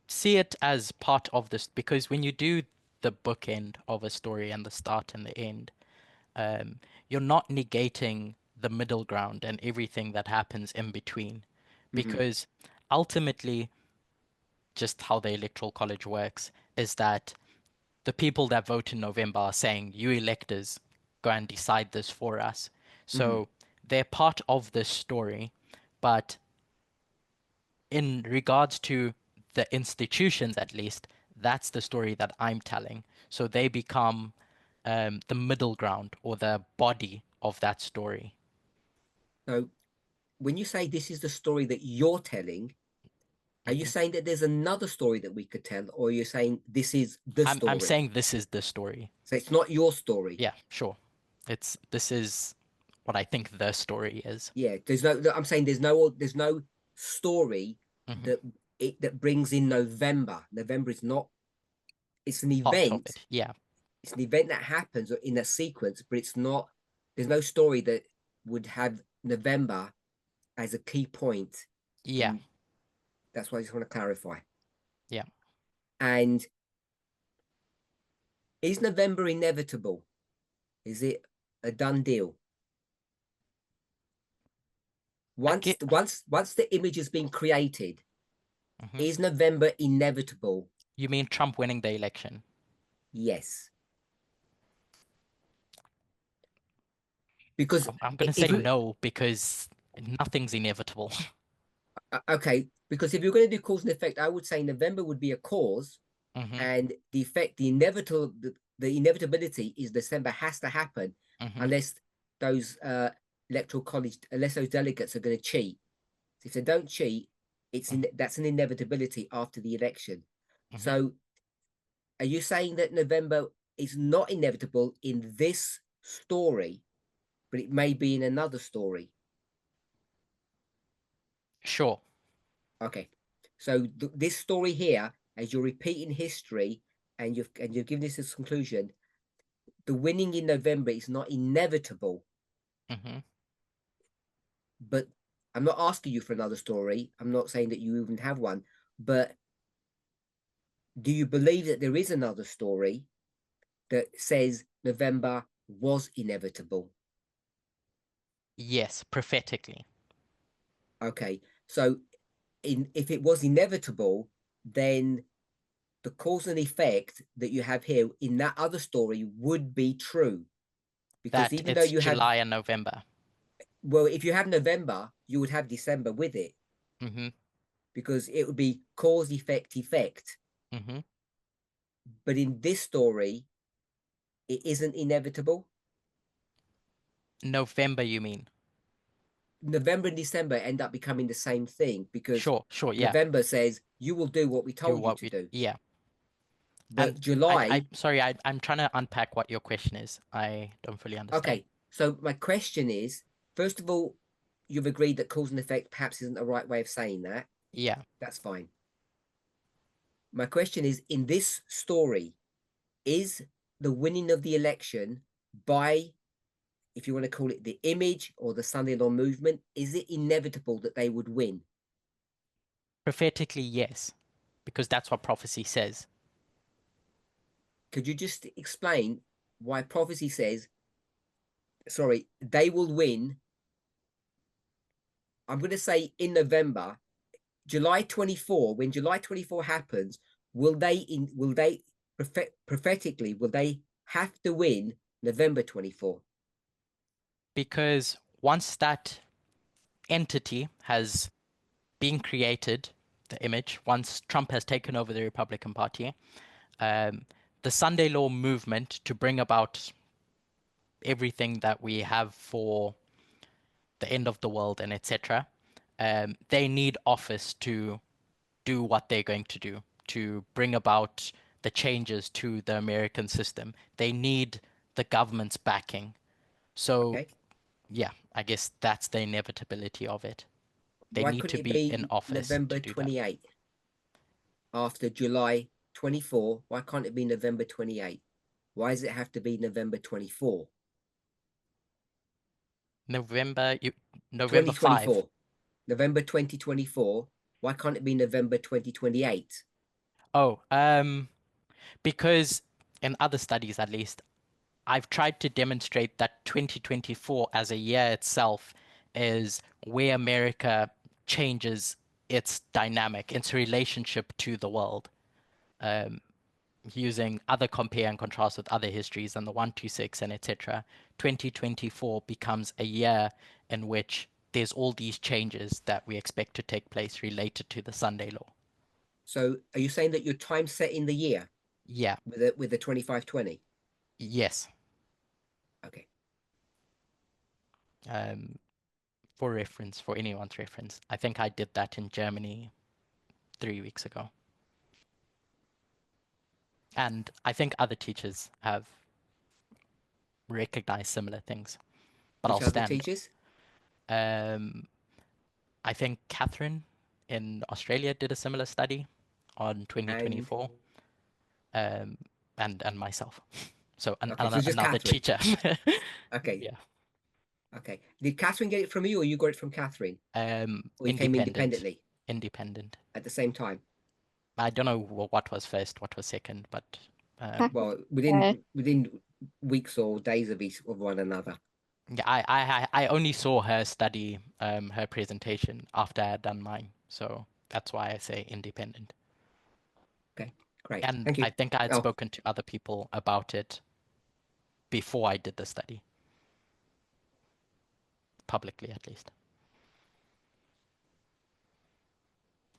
see it as part of this, because when you do the bookend of a story and the start and the end, you're not negating the middle ground and everything that happens in between, because ultimately, just how the Electoral College works is that the people that vote in November are saying, you electors, go and decide this for us. So they're part of this story, but in regards to the institutions, at least, that's the story that I'm telling. So they become the middle ground or the body of that story. So when you say this is the story that you're telling, are you saying that there's another story that we could tell, or you're saying this is the story? I'm saying this is the story. So it's not your story. Yeah, sure. This is what I think the story is. Yeah, I'm saying there's no story that brings in November. November is not. It's an event. Yeah. It's an event that happens in a sequence, but it's not. There's no story that would have November as a key point. Yeah. That's what I just want to clarify. Yeah. And is November inevitable? Is it a done deal? Once the image has been created, is November inevitable? You mean Trump winning the election? Yes. Because I'm going to say no, because nothing's inevitable. Okay, because if you're going to do cause and effect, I would say November would be a cause, and the effect, the inevitability is December has to happen unless those electoral college, unless those delegates are going to cheat. So if they don't cheat, that's an inevitability after the election. So, are you saying that November is not inevitable in this story, but it may be in another story? Sure. Okay, so this story here, as you're repeating history, and you've given this conclusion, the winning in November is not inevitable. But I'm not asking you for another story. I'm not saying that you even have one. But do you believe that there is another story that says November was inevitable? Yes, prophetically. Okay, so if it was inevitable, then the cause and effect that you have here in that other story would be true. Because that even though it's you July and November. Well, if you have November, you would have December with it. Because it would be cause, effect, effect. But in this story, it isn't inevitable. November, you mean? November and December end up becoming the same thing because sure, yeah. November says you will do what we told you to do. Yeah. But and July. I'm trying to unpack what your question is. I don't fully understand. Okay, so my question is, first of all, you've agreed that cause and effect perhaps isn't the right way of saying that. Yeah. That's fine. My question is, in this story, is the winning of the election by, if you want to call it the image or the Sunday Law movement, is it inevitable that they would win? Prophetically, yes, because that's what prophecy says. Could you just explain why prophecy says, sorry, they will win? I'm going to say in November, July 24, when July 24 happens, will they prophetically, will they have to win November 24? Because once that entity has been created, the image, once Trump has taken over the Republican Party, the Sunday Law movement, to bring about everything that we have for the end of the world and etc., they need office to do what they're going to do, to bring about the changes to the American system. They need the government's backing. So, yeah, I guess that's the inevitability of it. They need to be in office November to do 28 after July 24. Why can't it be November 28? Why does it have to be November 24? November 2024. 5. November 2024. Why can't it be November 2028? Oh, because in other studies, at least, I've tried to demonstrate that 2024 as a year itself is where America changes its dynamic, its relationship to the world, using other compare and contrast with other histories and the 126 and etc. 2024 becomes a year in which there's all these changes that we expect to take place related to the Sunday Law. So are you saying that you're time setting the year? Yeah. With the 2520? Yes. Okay. For reference, for anyone's reference, I think I did that in Germany 3 weeks ago. And I think other teachers have recognized similar things. But Which I'll stand. Other teachers? I think Catherine in Australia did a similar study on 2024. And myself. So another teacher. Okay. Yeah. Okay. Did Catherine get it from you, or you got it from Catherine? Or you came independently? Independent. at the same time? I don't know what was first, what was second, but Well, within weeks or days of each of one another. yeah, I only saw her study, her presentation after I had done mine, so that's why I say independent. Okay, great. And Thank you. I think I had Oh. spoken to other people about it before I did the study, publicly at least.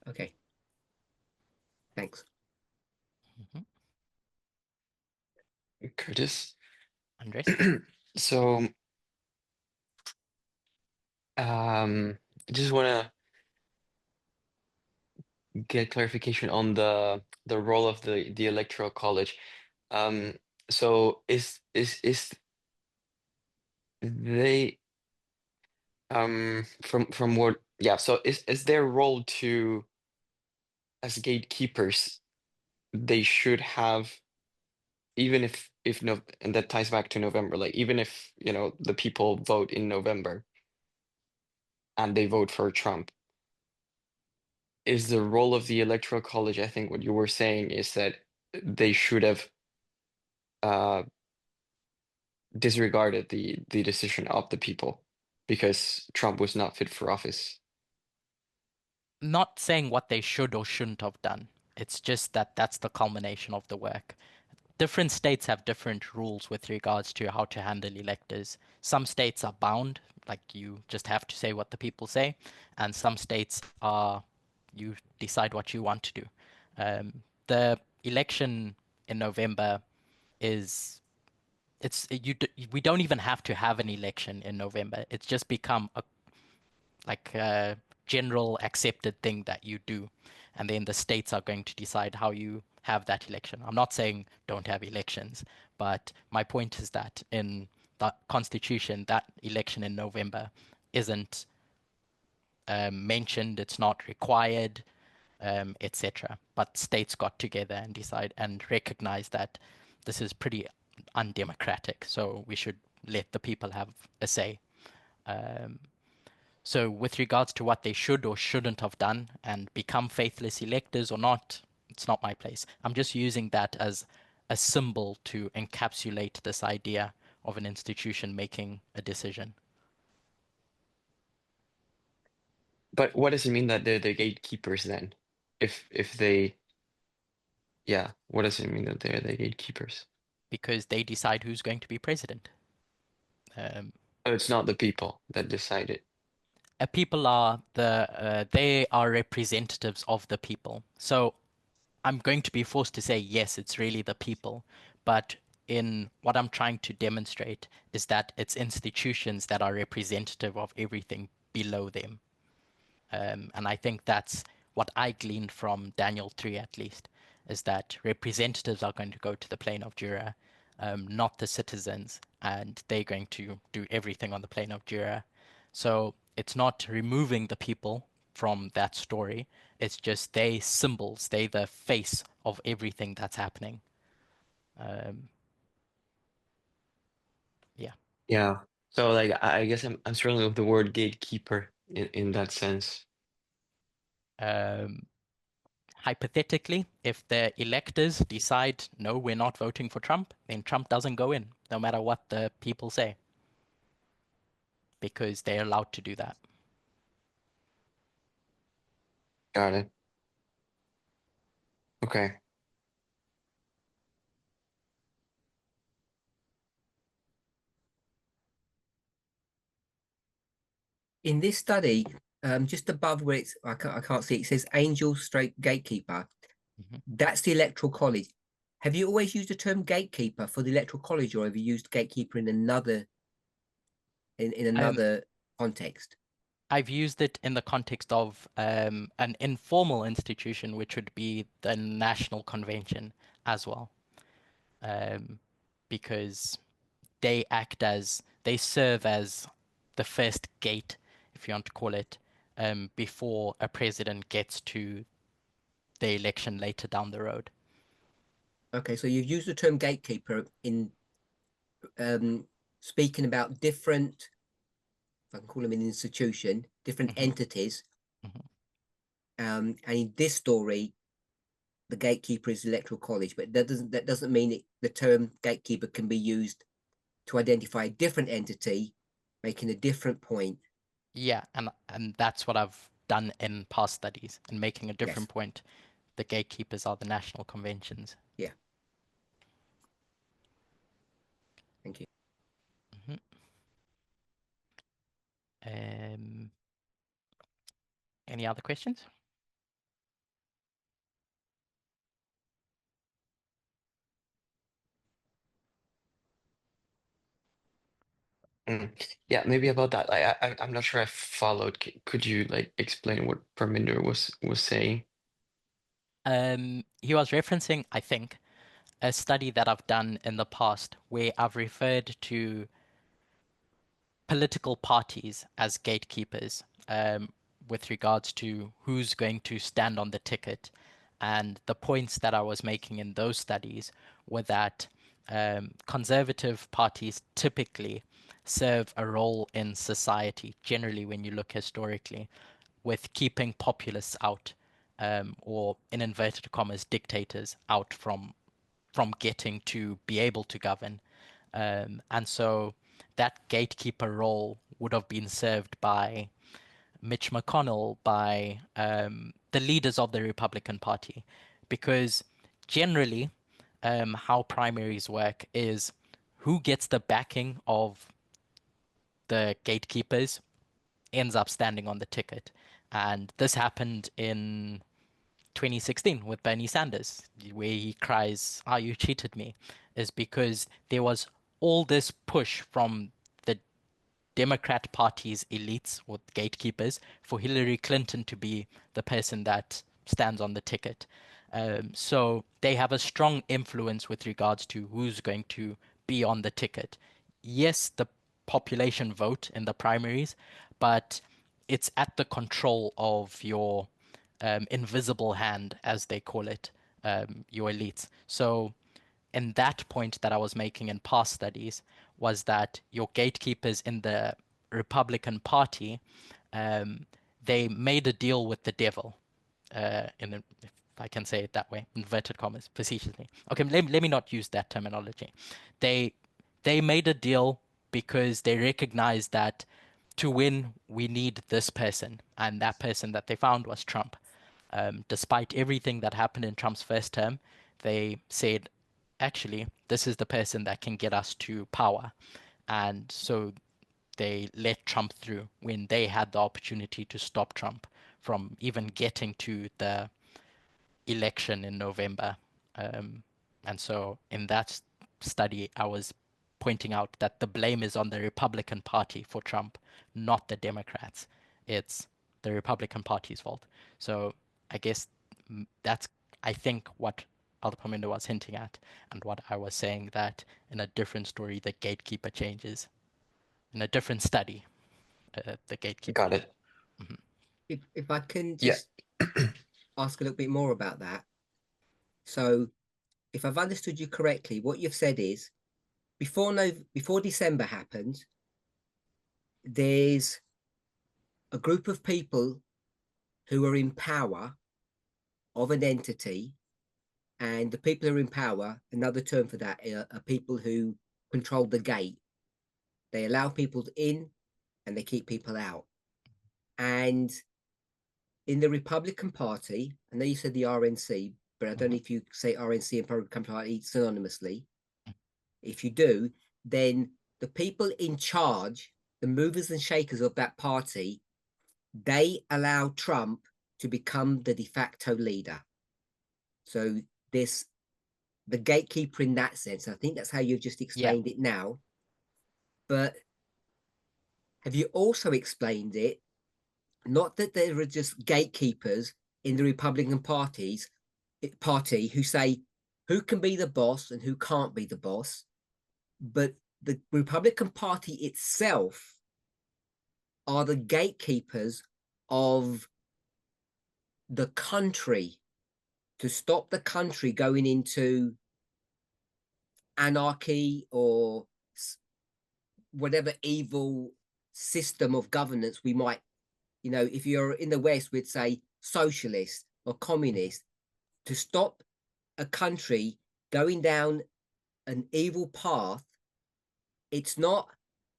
Okay. Thanks. Curtis. Andres? So, I just want to get clarification on the role of the electoral college. So is they from what, yeah, so is their role to, as gatekeepers, they should have, even if no, and that ties back to November, like even if the people vote in November and they vote for Trump, is the role of the electoral college, I think what you were saying is that they should have disregarded the decision of the people because Trump was not fit for office. Not saying what they should or shouldn't have done. It's just that that's the culmination of the work. Different states have different rules with regards to how to handle electors. Some states are bound, like you just have to say what the people say, and some states are, you decide what you want to do. The election in November is, we don't even have to have an election in November. It's just become a general accepted thing that you do, and then the states are going to decide how you have that election. I'm not saying don't have elections, but my point is that in the Constitution, that election in November isn't mentioned, it's not required, etc. But states got together and decide and recognize that this is pretty undemocratic, so we should let the people have a say. So with regards to what they should or shouldn't have done and become faithless electors or not, it's not my place. I'm just using that as a symbol to encapsulate this idea of an institution making a decision. But what does it mean that they're the gatekeepers then? If they, yeah, what does it mean that they're the gatekeepers? Because they decide who's going to be president. Oh, it's not the people that decide it. People are they are representatives of the people. So I'm going to be forced to say yes, it's really the people, but in what I'm trying to demonstrate is that it's institutions that are representative of everything below them. And I think that's what I gleaned from Daniel 3 at least, is that representatives are going to go to the plane of Jura, not the citizens, and they're going to do everything on the plane of Jura. So it's not removing the people from that story. It's just they symbols, they the face of everything that's happening. Yeah. Yeah. So like I guess I'm struggling with the word gatekeeper in that sense. Hypothetically, if the electors decide, no, we're not voting for Trump, then Trump doesn't go in, no matter what the people say, because they're allowed to do that. Got it. Okay. In this study, just above where I can't see, it says angel straight gatekeeper. That's the electoral college. Have you always used the term gatekeeper for the electoral college, or have you used gatekeeper in another context? I've used it in the context of an informal institution, which would be the National Convention as well, because they serve as the first gate, if you want to call it, before a president gets to the election later down the road. Okay, so you've used the term gatekeeper in speaking about different, if I can call them an institution, different entities. And in this story, the gatekeeper is the Electoral College, but that doesn't mean the term gatekeeper can be used to identify a different entity, making a different point. Yeah, and that's what I've done in past studies, and making a different Yes. point. The gatekeepers are the national conventions. Yeah. Thank you. Any other questions? Yeah, maybe about that. I'm not sure I followed. Could you like explain what Parminder was saying? He was referencing, I think, a study that I've done in the past where I've referred to political parties as gatekeepers, with regards to who's going to stand on the ticket. And the points that I was making in those studies were that conservative parties typically serve a role in society, generally, when you look historically, with keeping populists out, or in inverted commas, dictators out from getting to be able to govern. And so that gatekeeper role would have been served by Mitch McConnell, by the leaders of the Republican Party, because generally, how primaries work is who gets the backing of the gatekeepers ends up standing on the ticket. And this happened in 2016 with Bernie Sanders, where he cries, "Ah, you cheated me," is because there was all this push from the Democrat Party's elites or gatekeepers for Hillary Clinton to be the person that stands on the ticket. So they have a strong influence with regards to who's going to be on the ticket. Yes, the population vote in the primaries, but it's at the control of your invisible hand, as they call it, your elites. So in that point that I was making in past studies was that your gatekeepers in the Republican Party, they made a deal with the devil, if I can say it that way, inverted commas, facetiously. Okay, let me not use that terminology. They made a deal because they recognized that to win we need this person, and that person that they found was Trump. Despite everything that happened in Trump's first term, they said, actually, this is the person that can get us to power. And so they let Trump through when they had the opportunity to stop Trump from even getting to the election in November. And so in that study, I was pointing out that the blame is on the Republican Party for Trump, not the Democrats. It's the Republican Party's fault. So I guess that's, I think, what Alpamindo was hinting at, and what I was saying, that in a different story, the gatekeeper changes. In a different study, the gatekeeper. Got it. Mm-hmm. If I can just ask a little bit more about that. So if I've understood you correctly, what you've said is before December happens, there's a group of people who are in power of an entity, and the people who are in power, another term for that, are people who control the gate. They allow people in and they keep people out. And in the Republican Party, I know you said the RNC, but I don't know if you say RNC and Republican Party synonymously. If you do, then the people in charge, the movers and shakers of that party, they allow Trump to become the de facto leader. So the gatekeeper in that sense, I think that's how you've just explained it now. But have you also explained it, not that there are just gatekeepers in the Republican Party who say who can be the boss and who can't be the boss, but the Republican Party itself are the gatekeepers of the country to stop the country going into anarchy or whatever evil system of governance we might, if you're in the West, we'd say socialist or communist, to stop a country going down an evil path. It's not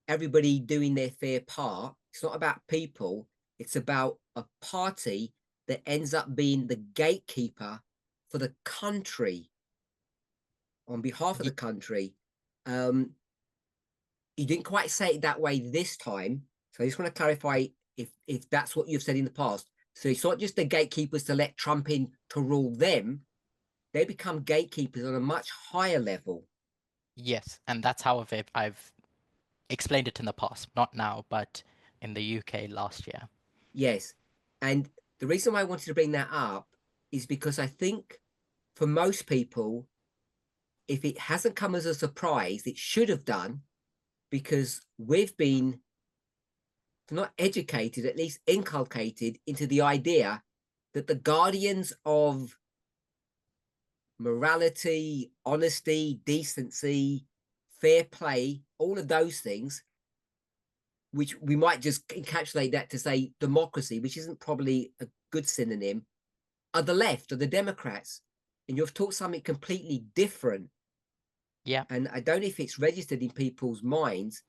everybody doing their fair part. It's not about people. It's about a party that ends up being the gatekeeper for the country, on behalf of the country. You didn't quite say it that way this time, so I just want to clarify if that's what you've said in the past. So it's not just the gatekeepers to let Trump in to rule them. They become gatekeepers on a much higher level. Yes, and that's how I've explained it in the past, not now, but in the UK last year. Yes, and the reason why I wanted to bring that up is because I think for most people, if it hasn't come as a surprise, it should have done, because we've been not educated, at least inculcated into the idea that the guardians of morality, honesty, decency, fair play, all of those things, which we might just encapsulate that to say democracy, which isn't probably a good synonym, are the left, are the Democrats. And you've taught something completely different. Yeah. And I don't know if it's registered in people's minds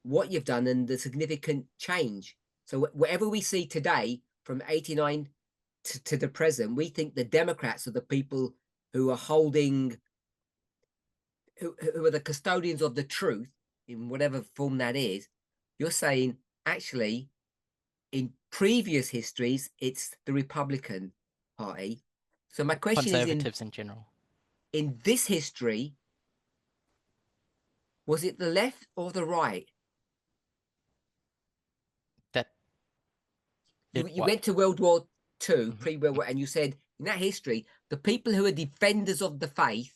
what you've done and the significant change. So whatever we see today from 89 to the present, we think the Democrats are the people who are holding, who are the custodians of the truth in whatever form that is. You're saying actually in previous histories, it's the Republican Party. So my question Conservatives in general. In this history, was it the left or the right? That You went to World War II, Mhm. pre-World War, and you said in that history, the people who are defenders of the faith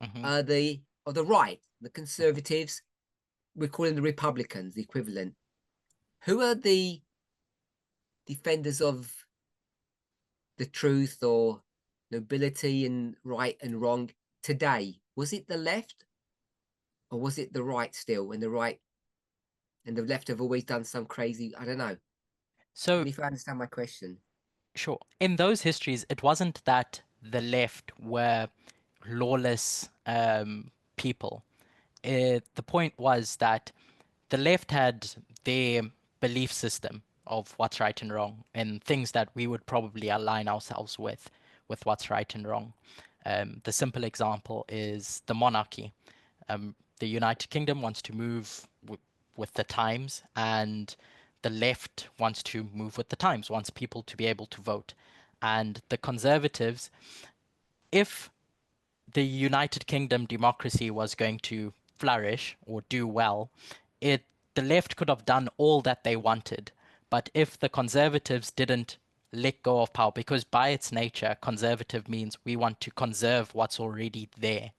are the right, the conservatives. We're calling the Republicans the equivalent. Who are the defenders of the truth or nobility and right and wrong today? Was it the left or was it the right still? And the right and the left have always done some crazy, I don't know. So if I understand my question. Sure. In those histories, it wasn't that the left were lawless people. The point was that the left had their belief system of what's right and wrong, and things that we would probably align ourselves with what's right and wrong. The simple example is the monarchy. The United Kingdom wants to move with the times, and the left wants to move with the times, wants people to be able to vote. And the conservatives, if the United Kingdom democracy was going to flourish or do well, the left could have done all that they wanted. But if the conservatives didn't let go of power, because by its nature, conservative means we want to conserve what's already there.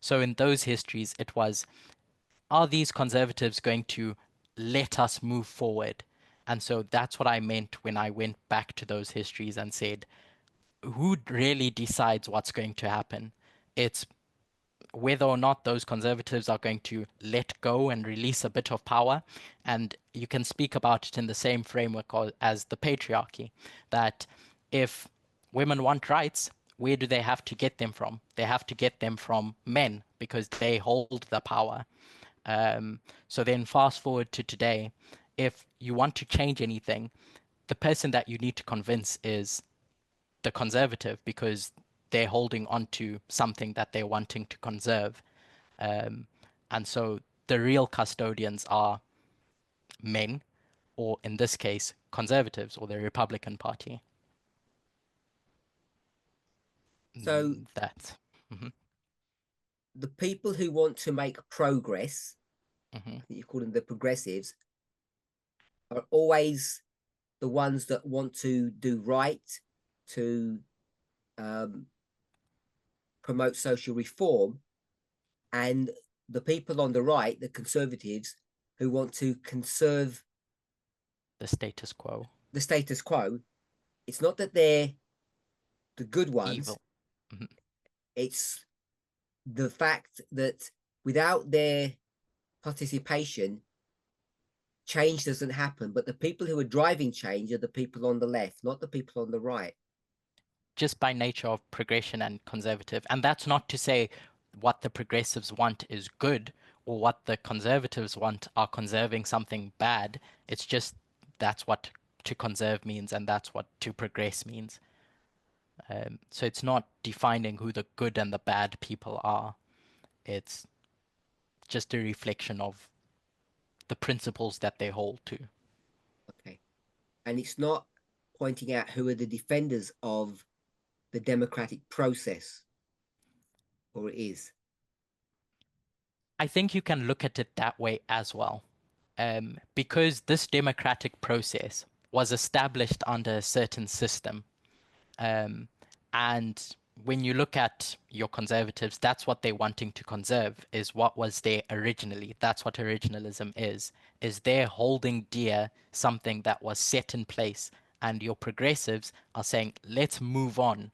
So in those histories, it was, are these conservatives going to let us move forward? And so that's what I meant when I went back to those histories and said, who really decides what's going to happen? It's whether or not those conservatives are going to let go and release a bit of power. And you can speak about it in the same framework as the patriarchy, that if women want rights, where do they have to get them from? They have to get them from men because they hold the power. So then fast forward to today, if you want to change anything, the person that you need to convince is the conservative because they're holding on to something that they're wanting to conserve. And so the real custodians are men, or in this case, conservatives or the Republican Party. So that's the people who want to make progress, you call them the progressives, are always the ones that want to do right, to promote social reform, and the people on the right, the conservatives, who want to conserve the status quo. The status quo. It's not that they're the good ones. Evil. It's the fact that without their participation, change doesn't happen, but the people who are driving change are the people on the left, not the people on the right. Just by nature of progression and conservative. And that's not to say what the progressives want is good or what the conservatives want are conserving something bad. It's just that's what to conserve means and that's what to progress means. So it's not defining who the good and the bad people are. It's just a reflection of the principles that they hold to. Okay. And it's not pointing out who are the defenders of the democratic process, or it is? I think you can look at it that way as well. Because this democratic process was established under a certain system. And when you look at your conservatives, that's what they're wanting to conserve, is what was there originally. That's what originalism is they're holding dear something that was set in place. And your progressives are saying, let's move on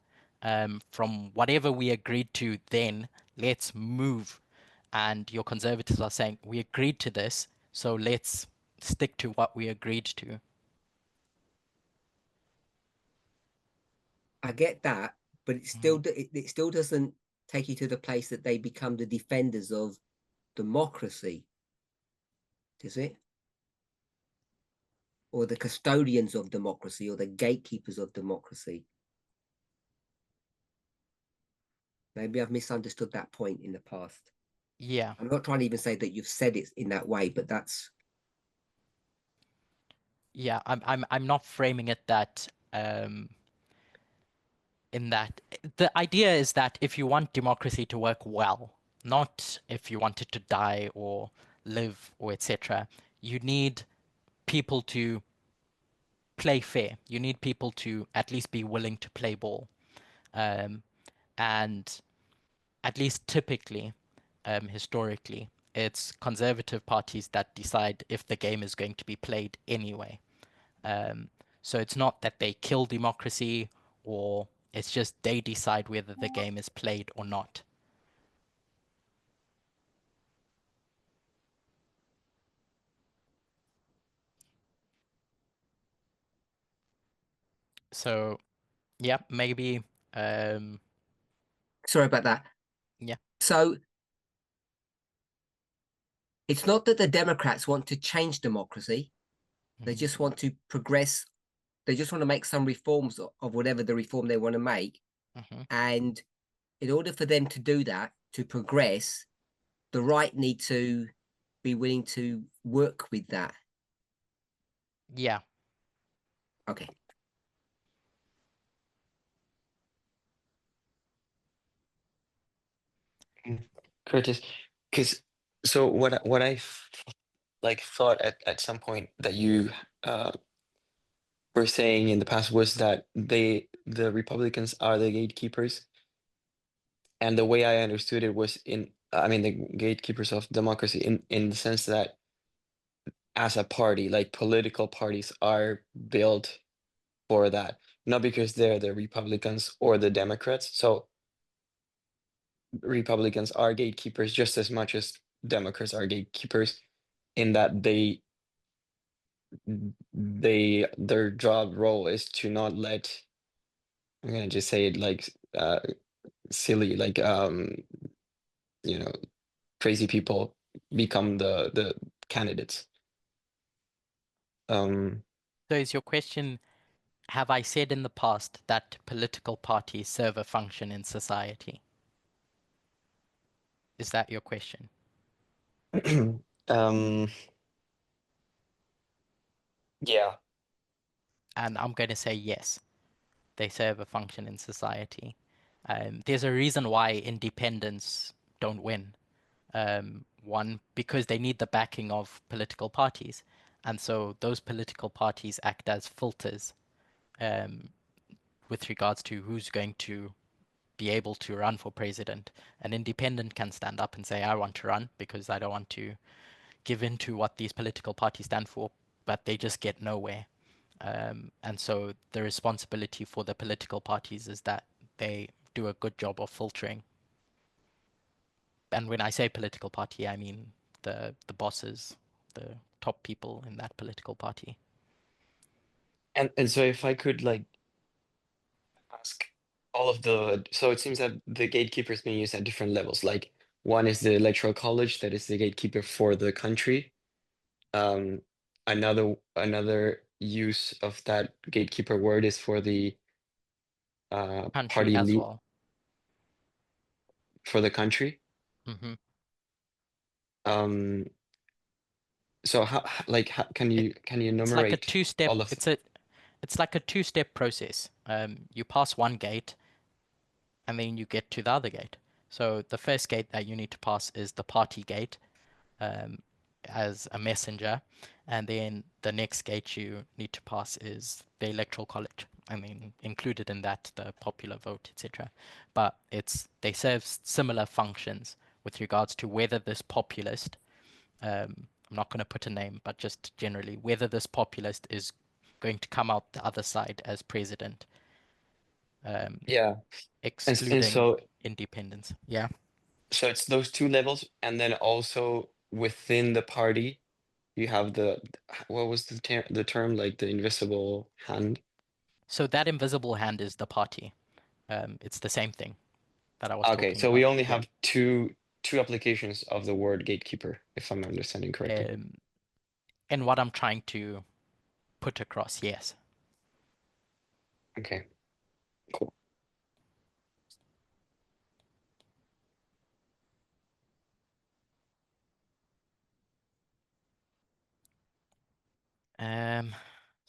from whatever we agreed to then, let's move. And your conservatives are saying, we agreed to this, so let's stick to what we agreed to. I get that, but it still it still doesn't take you to the place that they become the defenders of democracy, does it? Or the custodians of democracy, or the gatekeepers of democracy. Maybe I've misunderstood that point in the past. Yeah. I'm not trying to even say that you've said it in that way, but that's. Yeah, I'm not framing it that in that the idea is that if you want democracy to work well, not if you want it to die or live or etc., you need people to play fair. You need people to at least be willing to play ball. And at least typically, historically, it's conservative parties that decide if the game is going to be played anyway. So it's not that they kill democracy, or it's just they decide whether the game is played or not. So, yeah, maybe. Sorry about that. Yeah. So it's not that the Democrats want to change democracy. They just want to progress. They just want to make some reforms of whatever the reform they want to make. And in order for them to do that, to progress, the right need to be willing to work with that. Yeah. Okay. Curtis, because so what I like thought at some point that you were saying in the past was that the Republicans are the gatekeepers, and the way I understood it was the gatekeepers of democracy in the sense that as a party, like political parties are built for that, not because they're the Republicans or the Democrats. So Republicans are gatekeepers just as much as Democrats are gatekeepers, in that their job role is to not let, I'm gonna just say it like silly, like crazy people become the candidates. So is your question, have I said in the past that political parties serve a function in society? Is that your question? Yeah. And I'm going to say yes, they serve a function in society. There's a reason why independents don't win. One, because they need the backing of political parties. And so those political parties act as filters with regards to who's going to be able to run for president. An independent can stand up and say, I want to run because I don't want to give in to what these political parties stand for, but they just get nowhere. And so the responsibility for the political parties is that they do a good job of filtering. And when I say political party, I mean the bosses, the top people in that political party. And so if I could like ask all of the, so it seems that the gatekeeper is being used at different levels. Like one is the electoral college, that is the gatekeeper for the country. Another use of that gatekeeper word is for the Country party as lead well. for the country. So how can you It's like a enumerate two-step. all of It's like a two-step process. You pass one gate, and then you get to the other gate. So the first gate that you need to pass is the party gate, as a messenger, and then the next gate you need to pass is the electoral college. I mean, included in that the popular vote, etc. But they serve similar functions with regards to whether this populist, I'm not going to put a name, but just generally whether this populist is going to come out the other side as president, yeah, excluding so independence. Yeah. so it's those two levels, and then also within the party you have what was the term, like the invisible hand? So that invisible hand is the party. It's the same thing that I was Okay, talking so about. we only have two applications of the word gatekeeper, if I'm understanding correctly. And what I'm trying to put across, yes. Okay, cool.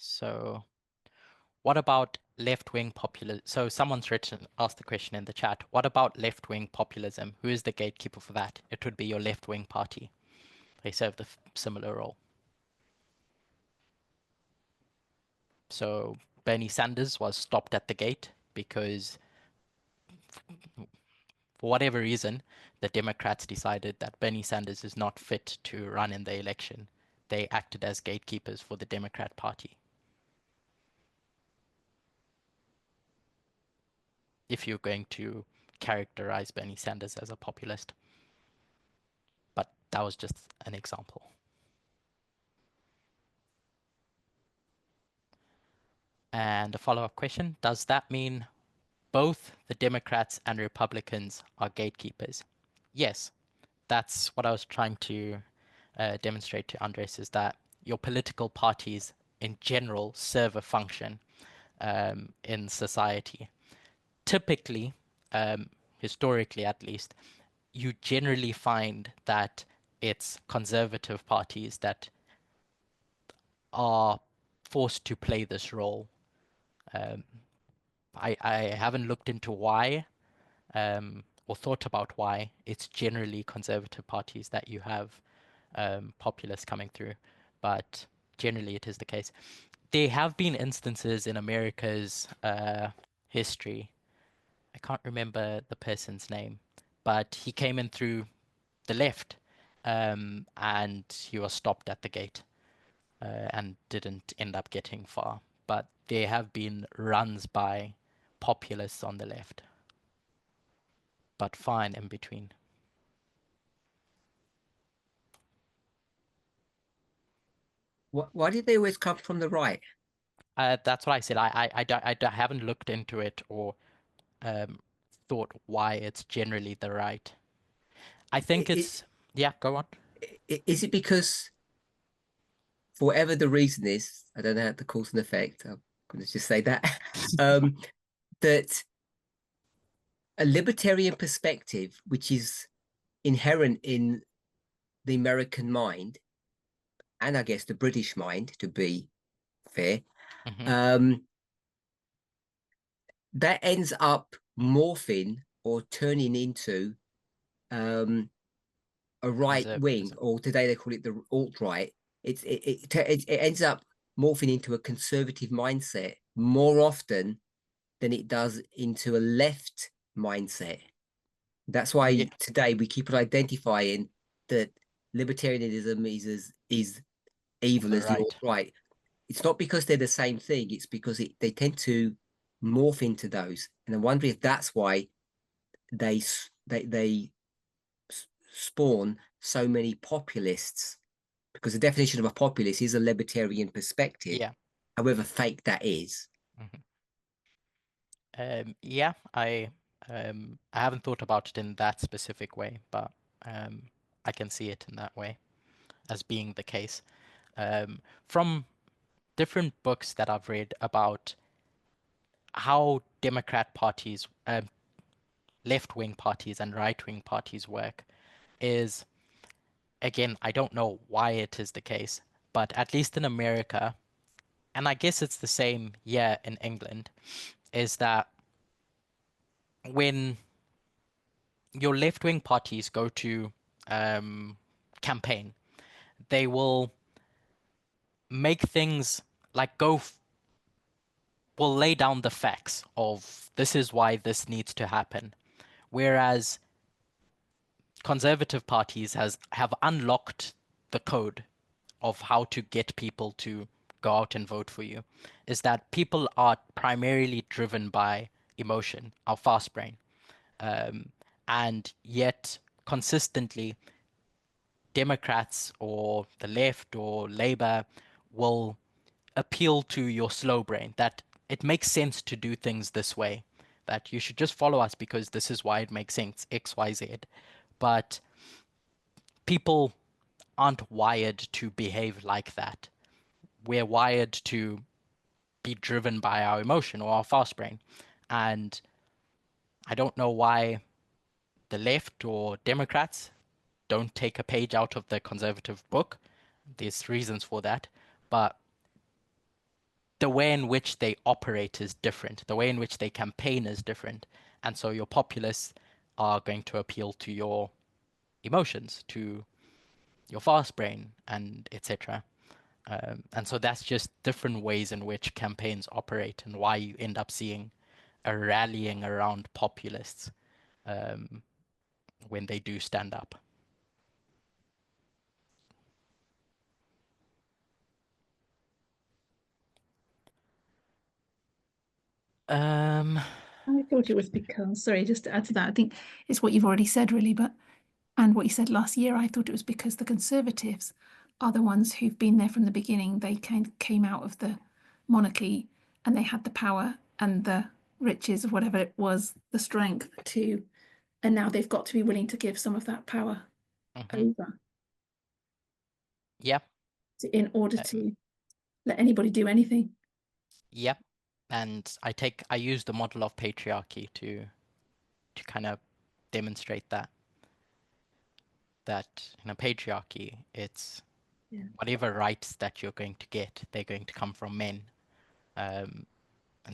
So what about left-wing populism? So someone's asked the question in the chat. What about left-wing populism? Who is the gatekeeper for that? It would be your left-wing party. They serve the similar role. So Bernie Sanders was stopped at the gate because, for whatever reason, the Democrats decided that Bernie Sanders is not fit to run in the election. They acted as gatekeepers for the Democrat Party. If you're going to characterize Bernie Sanders as a populist. But that was just an example. And a follow-up question, does that mean both the Democrats and Republicans are gatekeepers? Yes, that's what I was trying to demonstrate to Andres, is that your political parties in general serve a function in society. Typically, historically at least, you generally find that it's conservative parties that are forced to play this role. I haven't looked into why or thought about why it's generally conservative parties that you have populists coming through, but generally it is the case. There have been instances in America's history. I can't remember the person's name, but he came in through the left, and he was stopped at the gate and didn't end up getting far. But there have been runs by populists on the left, but fine in between. Why did they always come from the right? That's what I said. I haven't looked into it or thought why it's generally the right. I think yeah, go on. Is it because, for whatever the reason is, I don't know the cause and effect, I'm going to just say that, that a libertarian perspective, which is inherent in the American mind, and I guess the British mind, to be fair, that ends up morphing or turning into a right wing, or today they call it the alt-right. It ends up morphing into a conservative mindset more often than it does into a left mindset. That's why today we keep on identifying that libertarianism is evil as the alt-right. It's not because they're the same thing. It's because they tend to morph into those. And I wonder if that's why they spawn so many populists, because the definition of a populist is a libertarian perspective, Yeah. however fake that is. Yeah, I haven't thought about it in that specific way, but I can see it in that way as being the case. From different books that I've read about how Democrat parties, left-wing parties and right-wing parties work is, again, I don't know why it is the case, but at least in America, and I guess it's the same here in England, is that when your left-wing parties go to campaign, they will make things like will lay down the facts of this is why this needs to happen. Whereas conservative parties have unlocked the code of how to get people to go out and vote for you, is that people are primarily driven by emotion, our fast brain. And yet consistently Democrats or the left or Labour will appeal to your slow brain, that it makes sense to do things this way, that you should just follow us because this is why it makes sense, X, Y, Z. But people aren't wired to behave like that. We're wired to be driven by our emotion or our fast brain. And I don't know why the left or Democrats don't take a page out of the conservative book. There's reasons for that. But the way in which they operate is different. The way in which they campaign is different. And so your populists are going to appeal to your emotions, to your fast brain, and etc. And so that's just different ways in which campaigns operate and why you end up seeing a rallying around populists when they do stand up. I thought it was because, sorry, just to add to that, I think it's what you've already said really, and what you said last year, I thought it was because the Conservatives are the ones who've been there from the beginning. They came out of the monarchy and they had the power and the riches of whatever it was, the strength to, and now they've got to be willing to give some of that power over. Yeah. In order to let anybody do anything. Yep. And I use the model of patriarchy to kind of demonstrate that in a patriarchy, it's whatever rights that you're going to get, they're going to come from men. And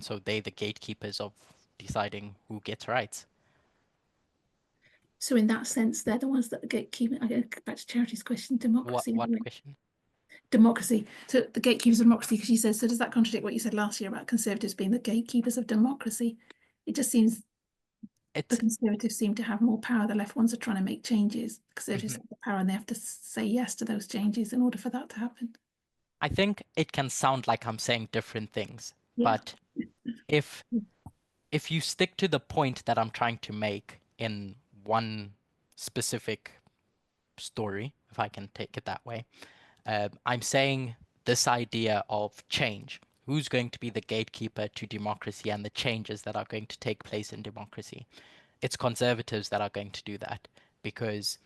so they're the gatekeepers of deciding who gets rights. So in that sense, they're the ones that gatekeep. I get back to Charity's question, democracy. What question? Democracy. So the gatekeepers of democracy, because you said, so does that contradict what you said last year about Conservatives being the gatekeepers of democracy? It just seems the Conservatives seem to have more power. The left ones are trying to make changes. The Conservatives have the power and they have to say yes to those changes in order for that to happen. I think it can sound like I'm saying different things, but if you stick to the point that I'm trying to make in one specific story, if I can take it that way, I'm saying this idea of change. Who's going to be the gatekeeper to democracy and the changes that are going to take place in democracy? It's conservatives that are going to do that because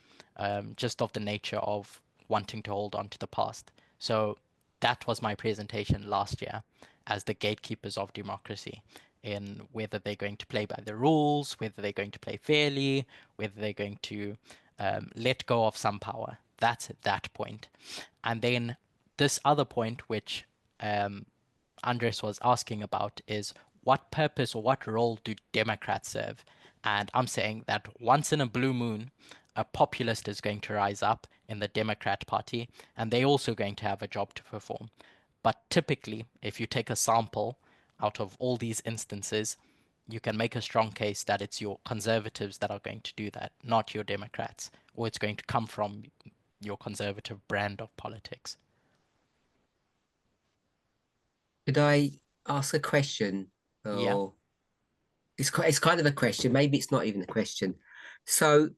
just of the nature of wanting to hold on to the past. So that was my presentation last year as the gatekeepers of democracy, in whether they're going to play by the rules, whether they're going to play fairly, whether they're going to let go of some power. That's at that point. And then this other point, which Andres was asking about, is what purpose or what role do Democrats serve? And I'm saying that once in a blue moon, a populist is going to rise up in the Democrat Party, and they're also going to have a job to perform. But typically, if you take a sample out of all these instances, you can make a strong case that it's your conservatives that are going to do that, not your Democrats, or it's going to come from your conservative brand of politics. Could I ask a question? Yeah. It's kind of a question. Maybe it's not even a question. So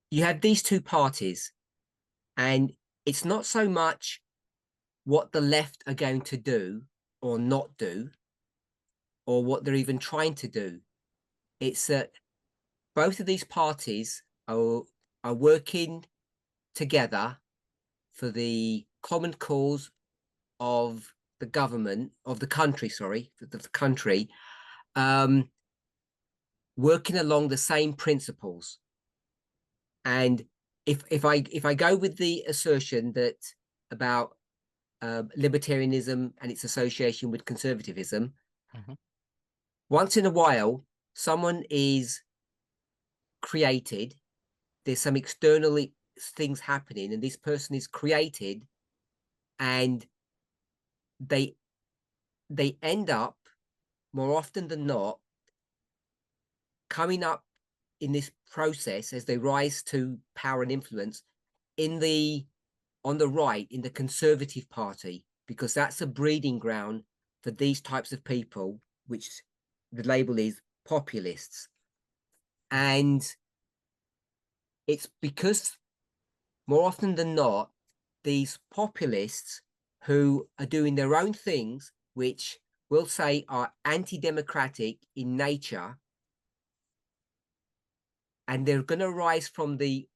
you have these two parties, And it's not so much what the left are going to do or not do, or what they're even trying to do. It's that both of these parties are working together for the common cause of the government, of the country, sorry, the country, working along the same principles. And if I go with the assertion that about libertarianism and its association with conservatism, once in a while, someone is created, there's some external things happening, and this person is created, and they end up more often than not coming up in this process as they rise to power and influence on the right, in the Conservative Party, because that's a breeding ground for these types of people, which the label is populists. And it's because more often than not, these populists who are doing their own things, which we'll say are anti-democratic in nature, and they're going to rise from the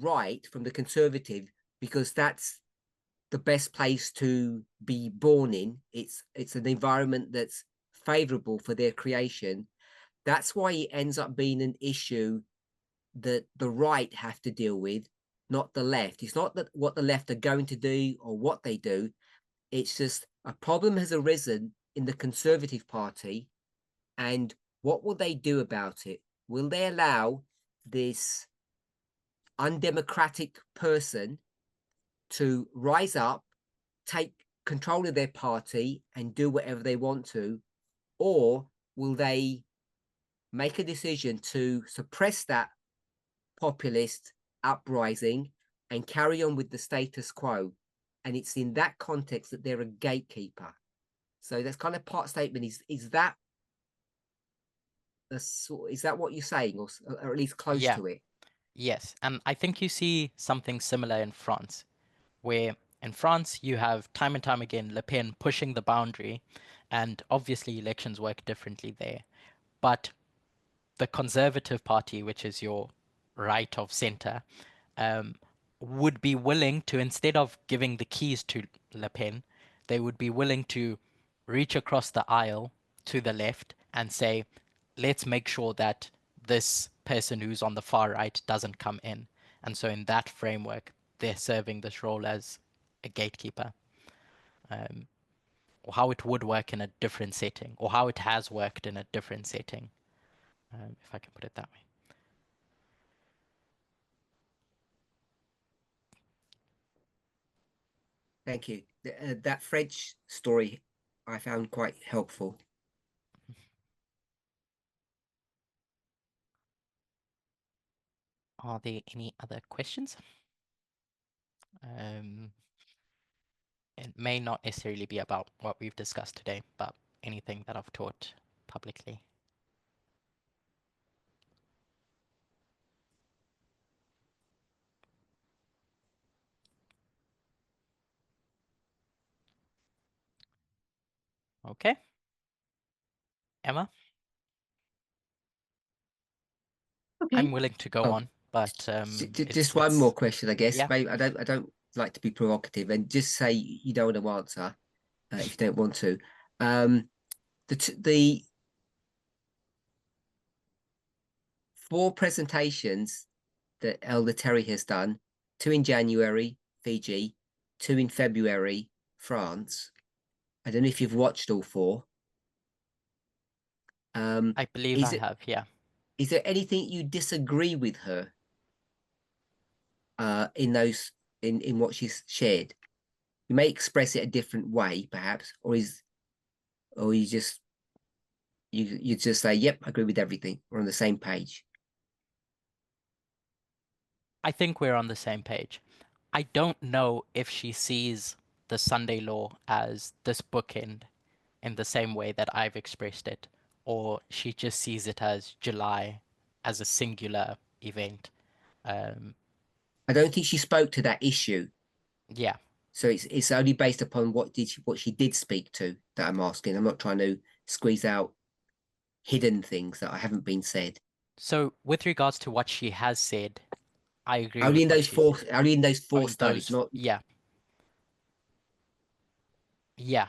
right, from the conservative, because that's the best place to be born in. It's an environment that's favorable for their creation. That's why it ends up being an issue that the right have to deal with, not the left. It's not that what the left are going to do or what they do. It's just a problem has arisen in the Conservative Party, and what will they do about it? Will they allow this undemocratic person to rise up, take control of their party and do whatever they want to? Or will they make a decision to suppress that populist uprising and carry on with the status quo? And it's in that context that they're a gatekeeper. So that's kind of part statement. Is that what you're saying, or at least close to it? Yes, and I think you see something similar in France, where in France you have time and time again Le Pen pushing the boundary, and obviously elections work differently there. But the Conservative Party, which is your right of center, would be willing to, instead of giving the keys to Le Pen, they would be willing to reach across the aisle to the left and say, let's make sure that this person who's on the far right doesn't come in. And so in that framework, they're serving this role as a gatekeeper. Or how it would work in a different setting, or how it has worked in a different setting, if I can put it that way. Thank you. That French story I found quite helpful. Are there any other questions? It may not necessarily be about what we've discussed today, but anything that I've taught publicly. Okay. Emma? Okay. I'm willing to go on, but just one more question, I guess. Yeah. Maybe I don't like to be provocative, and just say you don't want to answer if you don't want to. The 4 presentations that Elder Terry has done, 2 in January, Fiji, 2 in February, France. I don't know if you've watched all 4. I believe I have, yeah. Is there anything you disagree with her in those in what she's shared? You may express it a different way, perhaps, or you just say, "Yep, I agree with everything. We're on the same page." I think we're on the same page. I don't know if she sees the Sunday law as this bookend in the same way that I've expressed it, or she just sees it as July as a singular event. I don't think she spoke to that issue. Yeah. So it's only based upon what she did speak to that I'm asking. I'm not trying to squeeze out hidden things that I haven't been said. So with regards to what she has said, I agree Only with in what those she four, said. only in those Oh, four studies, not yeah. Yeah.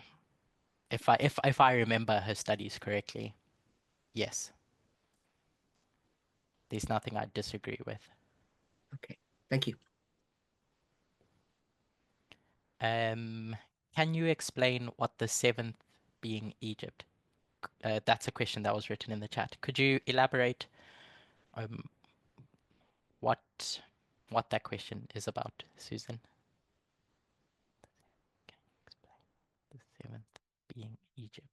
If I remember her studies correctly, yes. There's nothing I disagree with. okay. Thank you. Can you explain what the seventh being Egypt? That's a question that was written in the chat. Could you elaborate what that question is about, Susan? Can you explain the seventh being Egypt?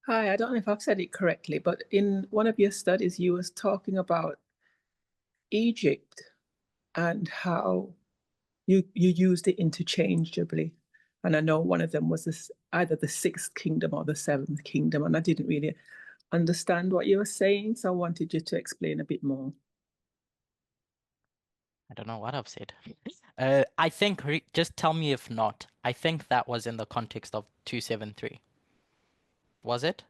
Hi, I don't know if I've said it correctly, but in one of your studies, you was talking about Egypt and how you used it interchangeably. And I know one of them was this, either the sixth kingdom or the seventh kingdom, and I didn't really understand what you were saying, so I wanted you to explain a bit more. I don't know what I've said. I think, just tell me if not. I think that was in the context of 273. Was it?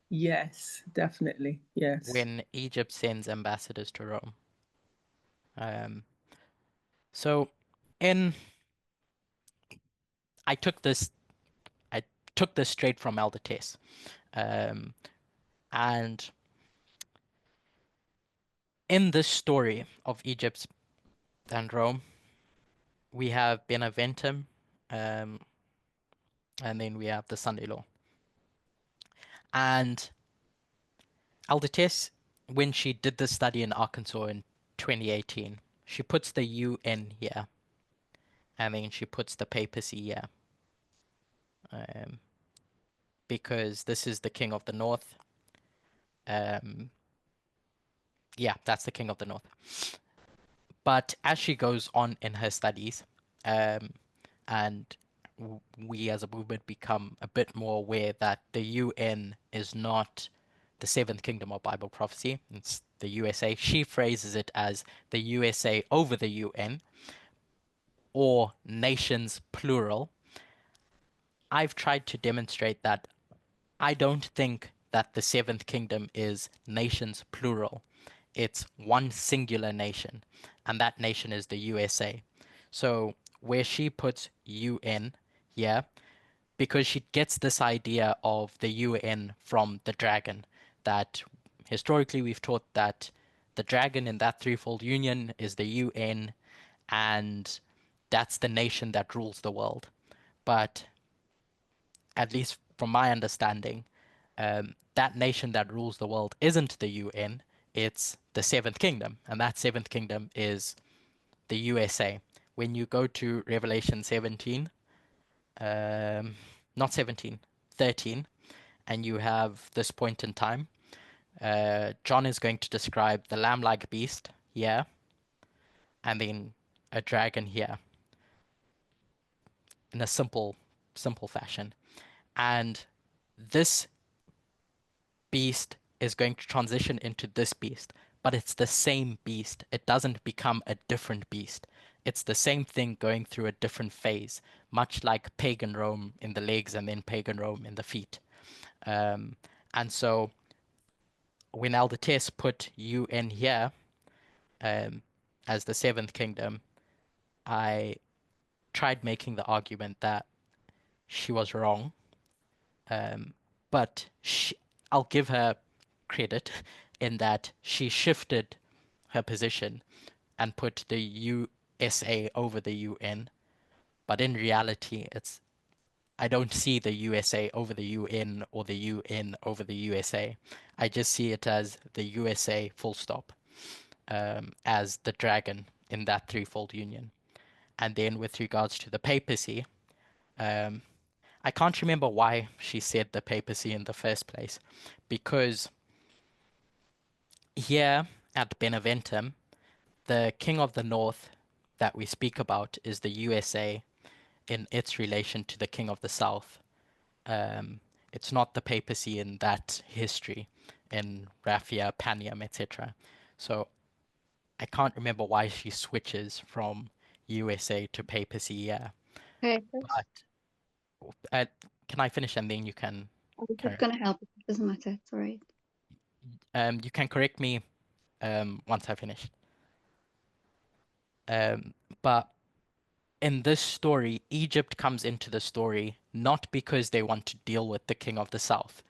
Yes, definitely. Yes. When Egypt sends ambassadors to Rome. So I took this straight from Elder Tess. And in this story of Egypt and Rome, we have Beneventum, and then we have the Sunday Law. And Elder Tess, when she did the study in Arkansas in 2018, she puts the UN here, and then she puts the papacy here, because this is the king of the north. Yeah, that's the king of the north. But as she goes on in her studies, and we as a movement become a bit more aware that the UN is not the seventh kingdom of Bible prophecy, it's the USA. She phrases it as the USA over the UN, or nations plural. I've tried to demonstrate that I don't think that the seventh kingdom is nations plural. It's one singular nation, and that nation is the USA. So where she puts UN, yeah, because she gets this idea of the UN from the dragon, that historically we've taught that the dragon in that threefold union is the UN, and that's the nation that rules the world. But at least from my understanding, that nation that rules the world isn't the UN, it's the seventh kingdom, and that seventh kingdom is the USA. When you go to Revelation 17, not 17, 13, and you have this point in time, John is going to describe the lamb-like beast here, and then a dragon here, in a simple fashion. And this beast is going to transition into this beast, but it's the same beast. It doesn't become a different beast. It's the same thing going through a different phase, much like pagan Rome in the legs and then pagan Rome in the feet. And so when Elder Tess put UN here as the seventh kingdom, I tried making the argument that she was wrong. But I'll give her credit in that she shifted her position and put the USA over the UN. But in reality, I don't see the USA over the UN or the UN over the USA. I just see it as the USA full stop, as the dragon in that threefold union. And then with regards to the papacy, I can't remember why she said the papacy in the first place, because here at Beneventum, the king of the north that we speak about is the USA in its relation to the king of the south. It's not the papacy in that history, in Raphia, Panium, etc. So I can't remember why she switches from USA to papacy. Yeah, Okay, but can I finish and then you can I'm just carry going to help. It doesn't matter. It's all right. you can correct me once I finish. But in this story, Egypt comes into the story not because they want to deal with the king of the south.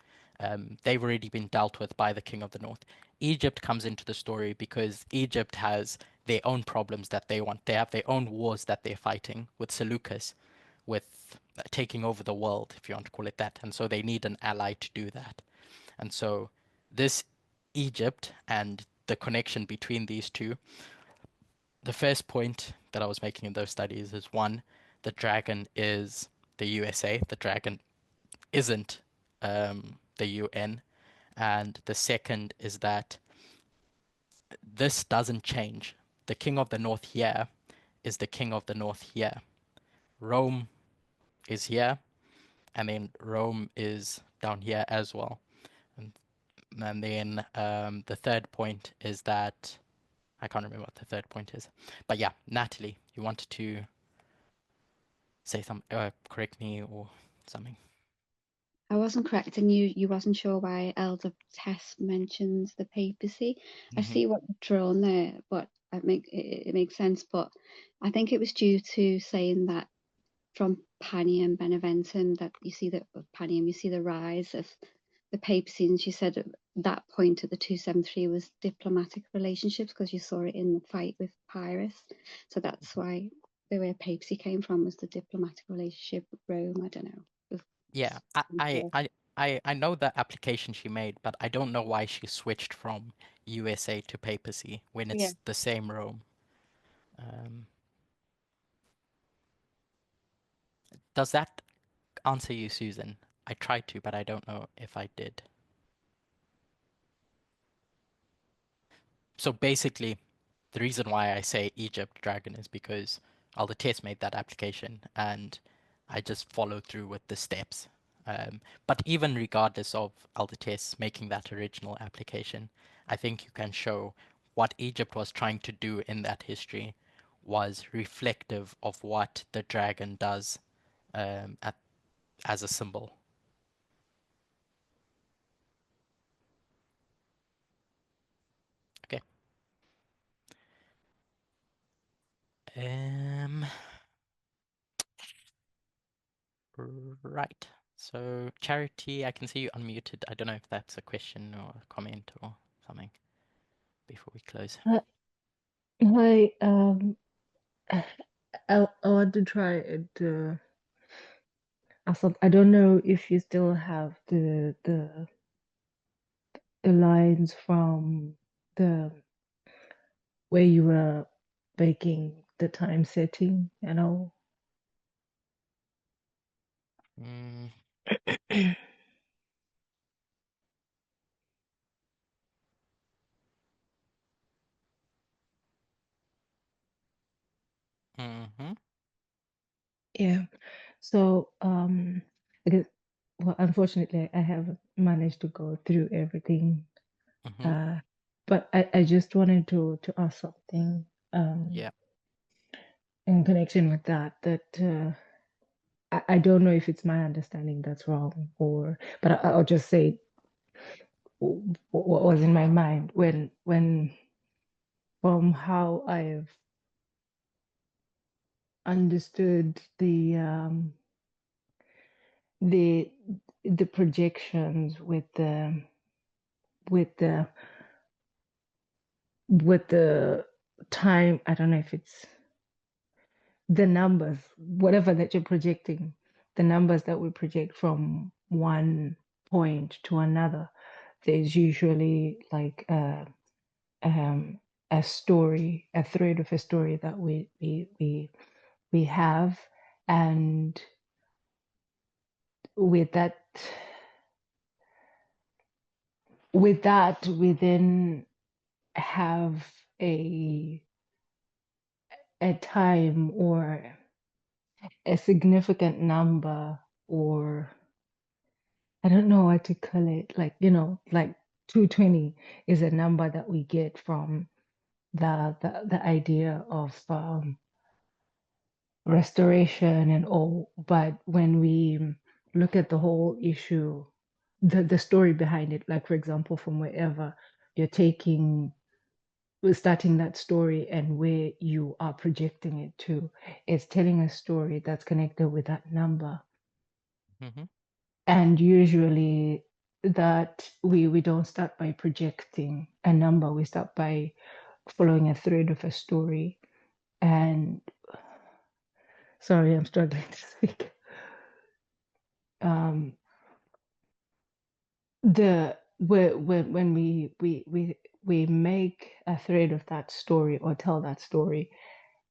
They've already been dealt with by the king of the north. Egypt comes into the story because Egypt has their own problems that they want. They have their own wars that they're fighting with Seleucus, with taking over the world, if you want to call it that. And so they need an ally to do that. And so this Egypt and the connection between these two, the first point that I was making in those studies is one, the dragon is the USA. The dragon isn't the UN. And the second is that this doesn't change. The king of the north here is the king of the north here. Rome is here, and then Rome is down here as well. And then the third point is that I can't remember what the third point is. But yeah, Natalie, you wanted to say something, correct me or something. I wasn't correcting you. You wasn't sure why Elder Tess mentions the papacy. I see what you've drawn there, but it makes sense. But I think it was due to saying that from Panium Beneventum that you see you see the rise of the papacy, and she said at that point at the 273 was diplomatic relationships because you saw it in the fight with Pyrrhus. So that's why where papacy came from was the diplomatic relationship with Rome. I don't know. Yeah, I know the application she made, but I don't know why she switched from USA to papacy when it's the same Rome. Does that answer you, Susan? I tried to, but I don't know if I did. So basically, the reason why I say Egypt dragon is because Aldates made that application and I just followed through with the steps. But even regardless of Aldates making that original application, I think you can show what Egypt was trying to do in that history was reflective of what the dragon does as a symbol. Okay. Right. So Charity, I can see you unmuted. I don't know if that's a question or a comment or something before we close. Hi, I want to try it. I don't know if you still have the lines from the where you were making the time setting and all. Mm. Mm-hmm. Yeah. So because well, unfortunately, I haven't managed to go through everything. Mm-hmm. But I just wanted to ask something. Yeah. In connection with that, I don't know if it's my understanding that's wrong, but I'll just say what was in my mind when from how I've understood the projections with the time. I don't know if it's the numbers, whatever that you're projecting, the numbers that we project from one point to another. There's usually like a story, a thread of a story that we have, and with that we then have a time or a significant number, or I don't know what to call it, like, like 220 is a number that we get from the idea of restoration and all, but when we look at the whole issue, the story behind it, like for example, from wherever you're starting that story and where you are projecting it to, it's telling a story that's connected with that number. Mm-hmm. And usually that we don't start by projecting a number, we start by following a thread of a story. And sorry, I'm struggling to speak. When we make a thread of that story or tell that story,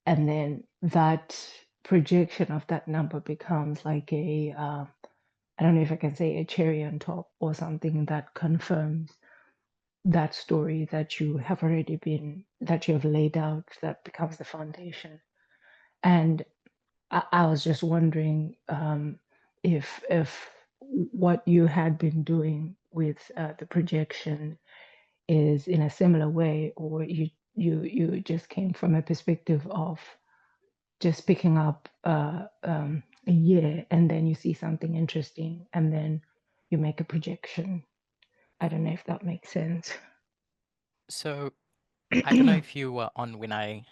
and then that projection of that number becomes like a I don't know if I can say a cherry on top or something that confirms that story that you have laid out, that becomes the foundation. And I was just wondering if what you had been doing with the projection is in a similar way, or you just came from a perspective of just picking up a year and then you see something interesting and then you make a projection. I don't know if that makes sense. So I don't know if you were on when I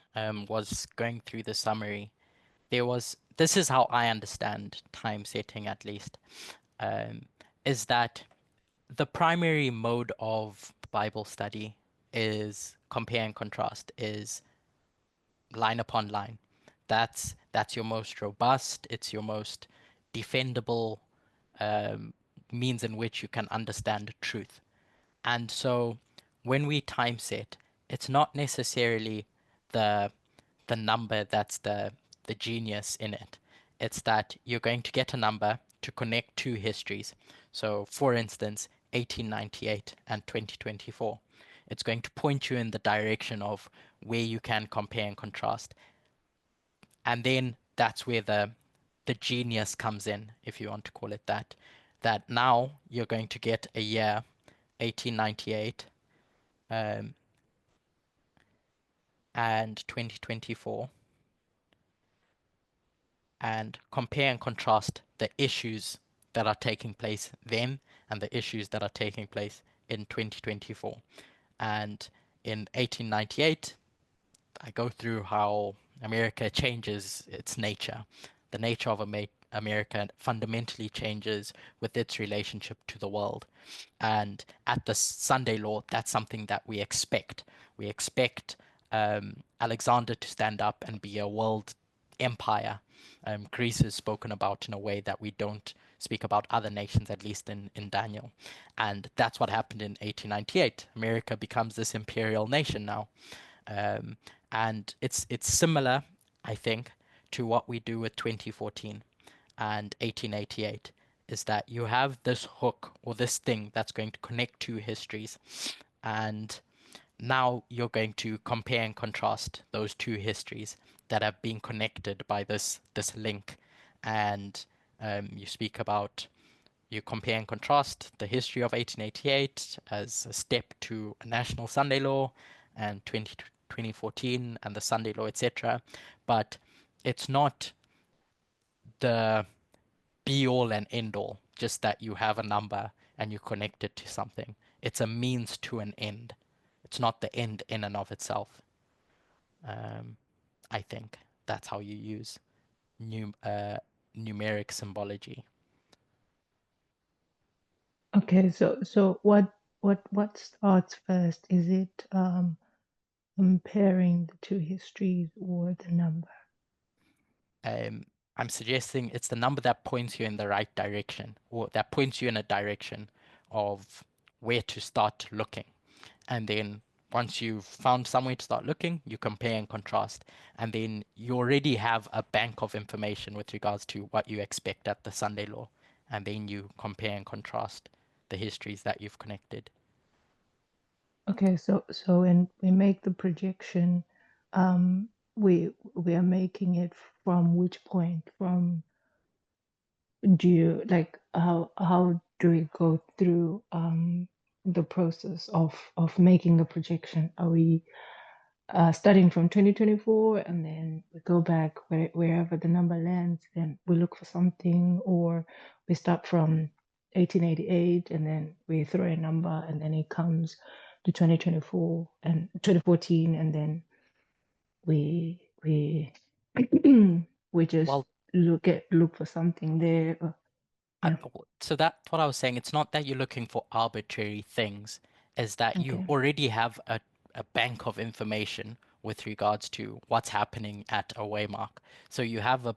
was going through the summary. This is how I understand time setting, at least, is that the primary mode of Bible study is compare and contrast, is line upon line. That's your most robust, it's your most defendable means in which you can understand truth. And so when we time set, it's not necessarily the number that's the genius in it. It's that you're going to get a number to connect two histories. So for instance, 1898 and 2024. It's going to point you in the direction of where you can compare and contrast. And then that's where the genius comes in, if you want to call it that. That now you're going to get a year, 1898, and 2024, and compare and contrast the issues that are taking place then and the issues that are taking place in 2024. And in 1898, I go through how America changes its nature. The nature of America fundamentally changes with its relationship to the world. And at the Sunday Law, that's something that we expect. We expect Alexander to stand up and be a world empire. Greece is spoken about in a way that we don't speak about other nations, at least in Daniel. And that's what happened in 1898. America becomes this imperial nation now. And it's similar, I think, to what we do with 2014 and 1888, is that you have this hook or this thing that's going to connect two histories, and now you're going to compare and contrast those two histories that have been connected by this link. And you compare and contrast the history of 1888 as a step to a national Sunday law, and 2014 and the Sunday law, etc. But it's not the be all and end all, just that you have a number and you connect it to something. It's a means to an end. It's not the end in and of itself. I think that's how you use numeric symbology. Okay, so what starts first? Is it comparing the two histories or the number? I'm suggesting it's the number that points you in the right direction, or that points you in a direction of where to start looking. And then once you've found somewhere to start looking, you compare and contrast. And then you already have a bank of information with regards to what you expect at the Sunday law. And then you compare and contrast the histories that you've connected. Okay, so when we make the projection, we are making it from which point? From how do we go through the process of making the projection? Are we starting from 2024, and then we go back wherever the number lands, then we look for something, or we start from 1888 and then we throw a number and then it comes to 2024 and 2014, and then we we just Well, look for something there. Yeah. so that's what I was saying. It's not that you're looking for arbitrary things, is that you Okay. already have a bank of information with regards to what's happening at a waymark. So you have a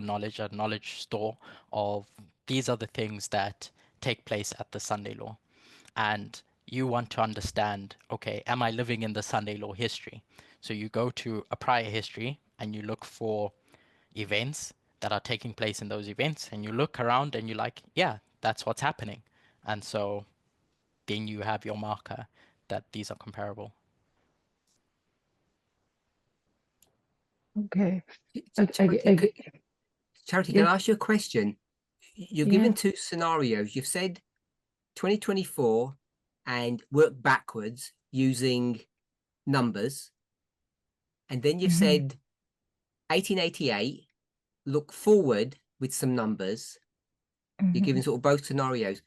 knowledge store of these are the things that take place at the Sunday Law. And you want to understand, okay, am I living in the Sunday Law history? So you go to a prior history and you look for events that are taking place in those events, and you look around and you're like, yeah, that's what's happening. And so then you have your marker that these are comparable. Okay. Charity, can I ask you a question? You're given two scenarios. You've said 2024 and work backwards using numbers. And then you've said 1888, look forward with some numbers. You're given sort of both scenarios.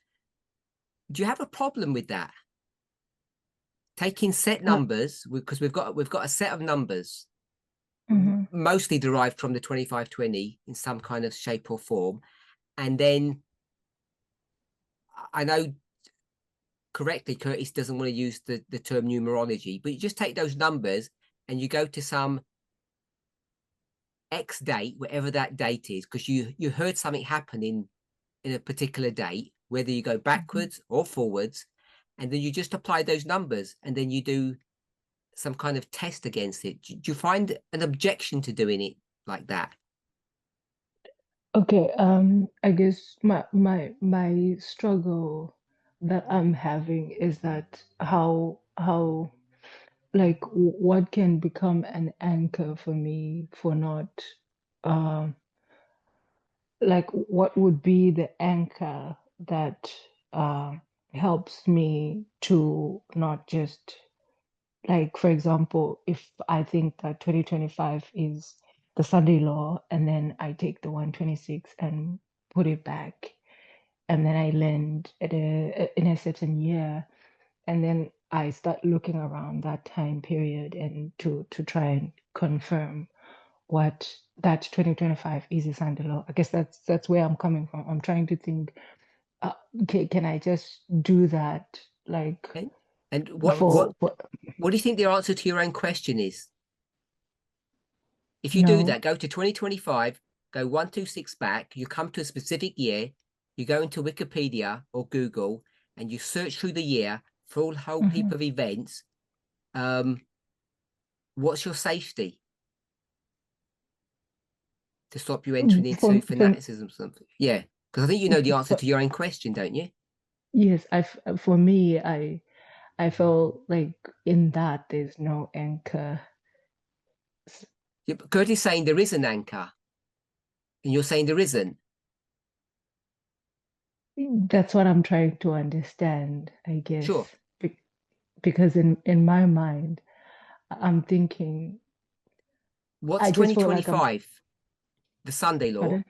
Do you have a problem with that? Taking set numbers, because we've got a set of numbers, mostly derived from the 2520 in some kind of shape or form. And then I know correctly, Curtis doesn't want to use the term numerology, but you just take those numbers and you go to some X date, whatever that date is, because you heard something happen in a particular date, whether you go backwards or forwards, and then you just apply those numbers, and then you do some kind of test against it. Do you find an objection to doing it like that? Okay, I guess my struggle that I'm having is that how like what can become an anchor for me for not like what would be the anchor that helps me to not just, like, for example, if I think that 2025 is the Sunday Law, and then I take the 126 and put it back, and then I land in a certain year, and then I start looking around that time period and to try and confirm what that 2025 is a Sunday Law. I guess that's where I'm coming from. I'm trying to think, can I just do that? Like, and what do you think the answer to your own question is? If you do that, go to 2025, go 126 back, you come to a specific year, you go into Wikipedia or Google, and you search through the year for a whole heap of events. What's your safety to stop you entering into fanaticism? Something, yeah, because I think you know the answer to your own question, don't you? Yes, for me, I felt like in that there's no anchor. Yeah, but Curtis is saying there is an anchor, and you're saying there isn't. That's what I'm trying to understand, I guess. Sure. Because in my mind, I'm thinking. What's 2025? The Sunday Law. Pardon?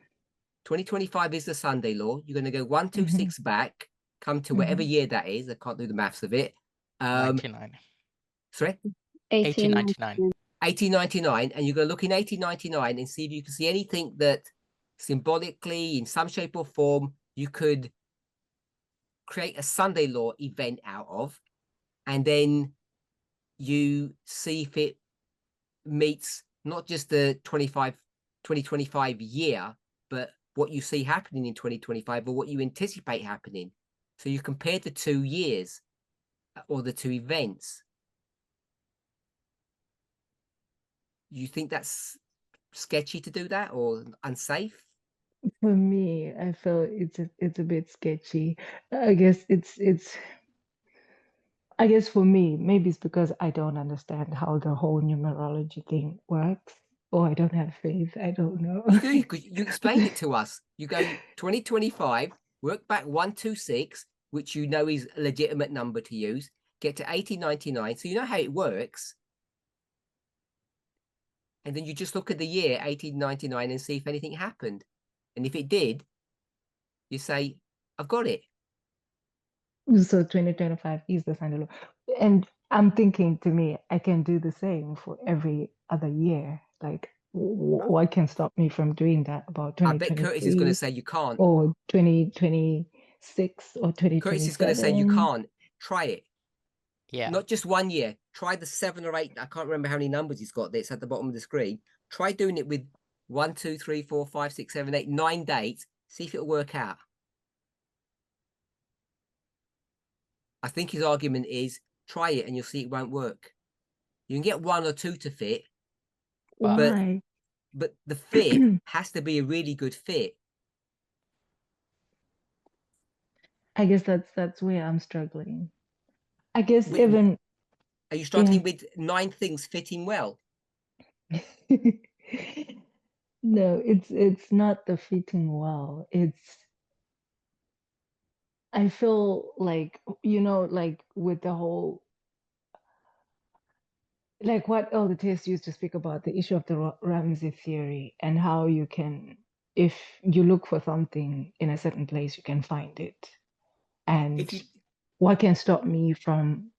2025 is the Sunday Law. You're going to go 126 back, come to whatever year that is. I can't do the maths of it. 99. Sorry? 1899. 1899, and you're going to look in 1899 and see if you can see anything that symbolically, in some shape or form, you could create a Sunday Law event out of, and then you see if it meets not just the 2025 year, but what you see happening in 2025 or what you anticipate happening. So you compare the 2 years or the 2 events. You think that's sketchy to do that or unsafe? For me, I feel it's a bit sketchy. I guess I guess for me, maybe it's because I don't understand how the whole numerology thing works, or I don't have faith. I don't know. You do, because you explained it to us. You go 2025, work back 126, which you know is a legitimate number to use, get to 1899, so you know how it works. and then you just look at the year 1899 and see if anything happened. And if it did, you say, I've got it. So 2025 is the Sunday law. And I'm thinking, to me, I can do the same for every other year. Like, what can stop me from doing that about I bet Curtis is going to 2023 say you can't. or 2026 or Curtis is going to say you 2027? can't. Try it. Yeah. Not just 1 year. Try the 7 or 8. I can't remember how many numbers he's got there. It's at the bottom of the screen. Try doing it with 1, 2, 3, 4, 5, 6, 7, 8, 9 dates. See if it'll work out. I think his argument is try it and you'll see it won't work. You can get 1 or 2 to fit, Why? but the fit has to be a really good fit. I guess that's where I'm struggling. I guess even are you struggling with 9 things fitting well? No, it's not the fitting well. I feel like, like with the whole, like what the tests used to speak about, the issue of the Ramsey theory and how you can, if you look for something in a certain place, you can find it. And what can stop me from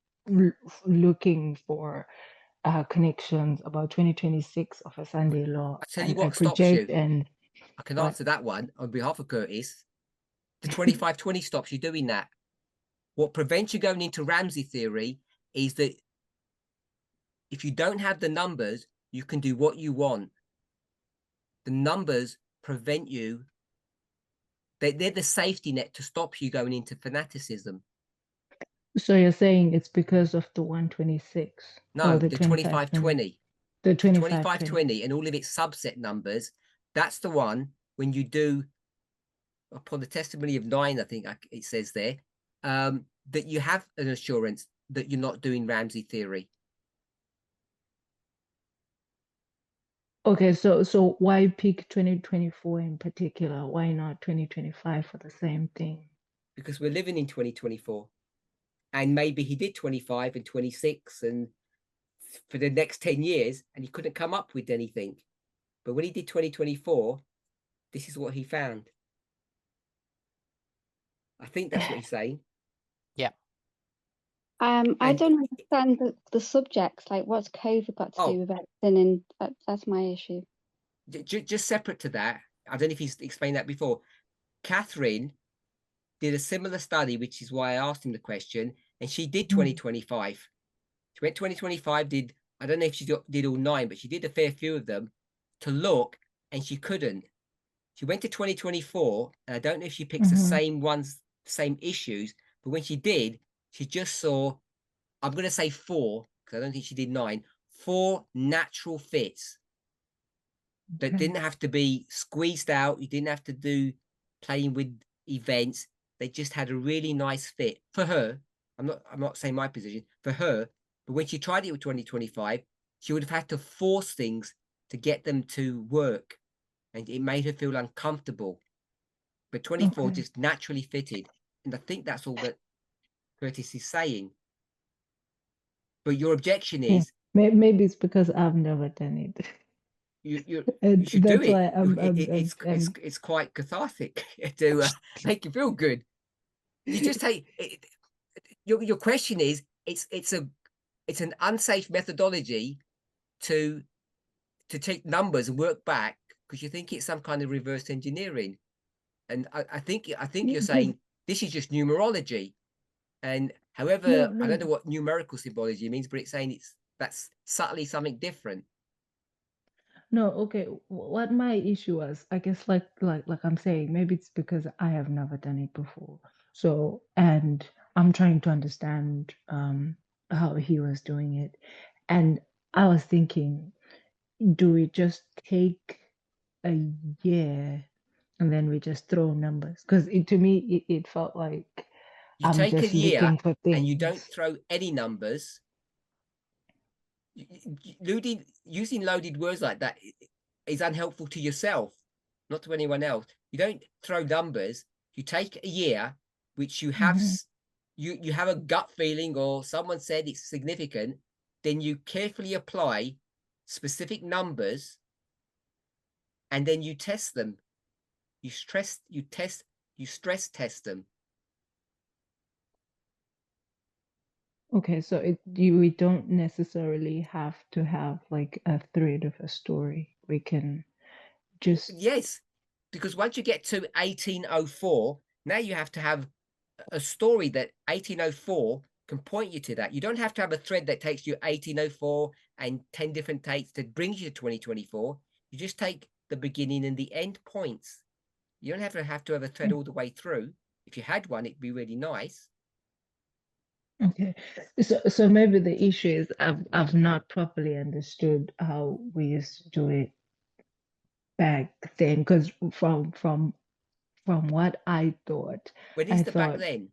looking for connections about 2026 of a Sunday law? I tell you what stops you. And I can answer that one on behalf of Curtis. The 2520 stops you doing that. What prevents you going into Ramsey theory is that if you don't have the numbers, you can do what you want. The numbers prevent you. They're the safety net to stop you going into fanaticism. So you're saying it's because of the 126? No, the 2520. The 2520 and all of its subset numbers. That's the one when you do, upon the testimony of 9, I think it says there, that you have an assurance that you're not doing Ramsey theory. Okay, so why pick 2024 in particular? Why not 2025 for the same thing? Because we're living in 2024. And maybe he did 25 and 26 and for the next 10 years, and he couldn't come up with anything. But when he did 2024, this is what he found. I think that's what he's saying. Yeah. I don't understand the subjects. Like, what's COVID got to do with everything? And that's my issue. Just separate to that, I don't know if he's explained that before. Catherine did a similar study, which is why I asked him the question, and she did 2025. She went 2025, I don't know if she did all 9, but she did a fair few of them to look, and she couldn't. She went to 2024, and I don't know if she picks the same ones, same issues, but when she did, she just saw, I'm going to say 4, because I don't think she did 9, 4 natural fits that didn't have to be squeezed out. You didn't have to do playing with events. They just had a really nice fit for her. I'm not saying my position for her, but when she tried it with 2025, she would have had to force things to get them to work, and it made her feel uncomfortable. But 24 just naturally fitted, and I think that's all that Curtis is saying. But your objection is maybe it's because I've never done it. You should do it. It's quite cathartic to make you feel good. You just take it, your question is it's an unsafe methodology to take numbers and work back because you think it's some kind of reverse engineering, and I think you're saying this is just numerology, and however I don't know what numerical symbology means, but it's saying that's subtly something different. No, okay. What my issue was, I guess, like I'm saying, maybe it's because I have never done it before. So, and I'm trying to understand how he was doing it, and I was thinking, do we just take a year and then we just throw numbers? Because to me, it felt like you I'm take just a year looking for things. And you don't throw any numbers. Using loaded words like that is unhelpful to yourself, not to anyone else. You don't throw numbers. You take a year, which you have, you have a gut feeling, or someone said it's significant. Then you carefully apply specific numbers, and then you test them. You stress test them. Okay, so we don't necessarily have to have like a thread of a story. We can just Yes, because once you get to 1804, now you have to have a story that 1804 can point you to that. You don't have to have a thread that takes you 1804 and 10 different dates that brings you to 2024. You just take the beginning and the end points. You don't have to have a thread all the way through. If you had one, it'd be really nice. okay. So maybe the issue is I've not properly understood how we used to do it back then, because from what I thought, When I is the back thought then?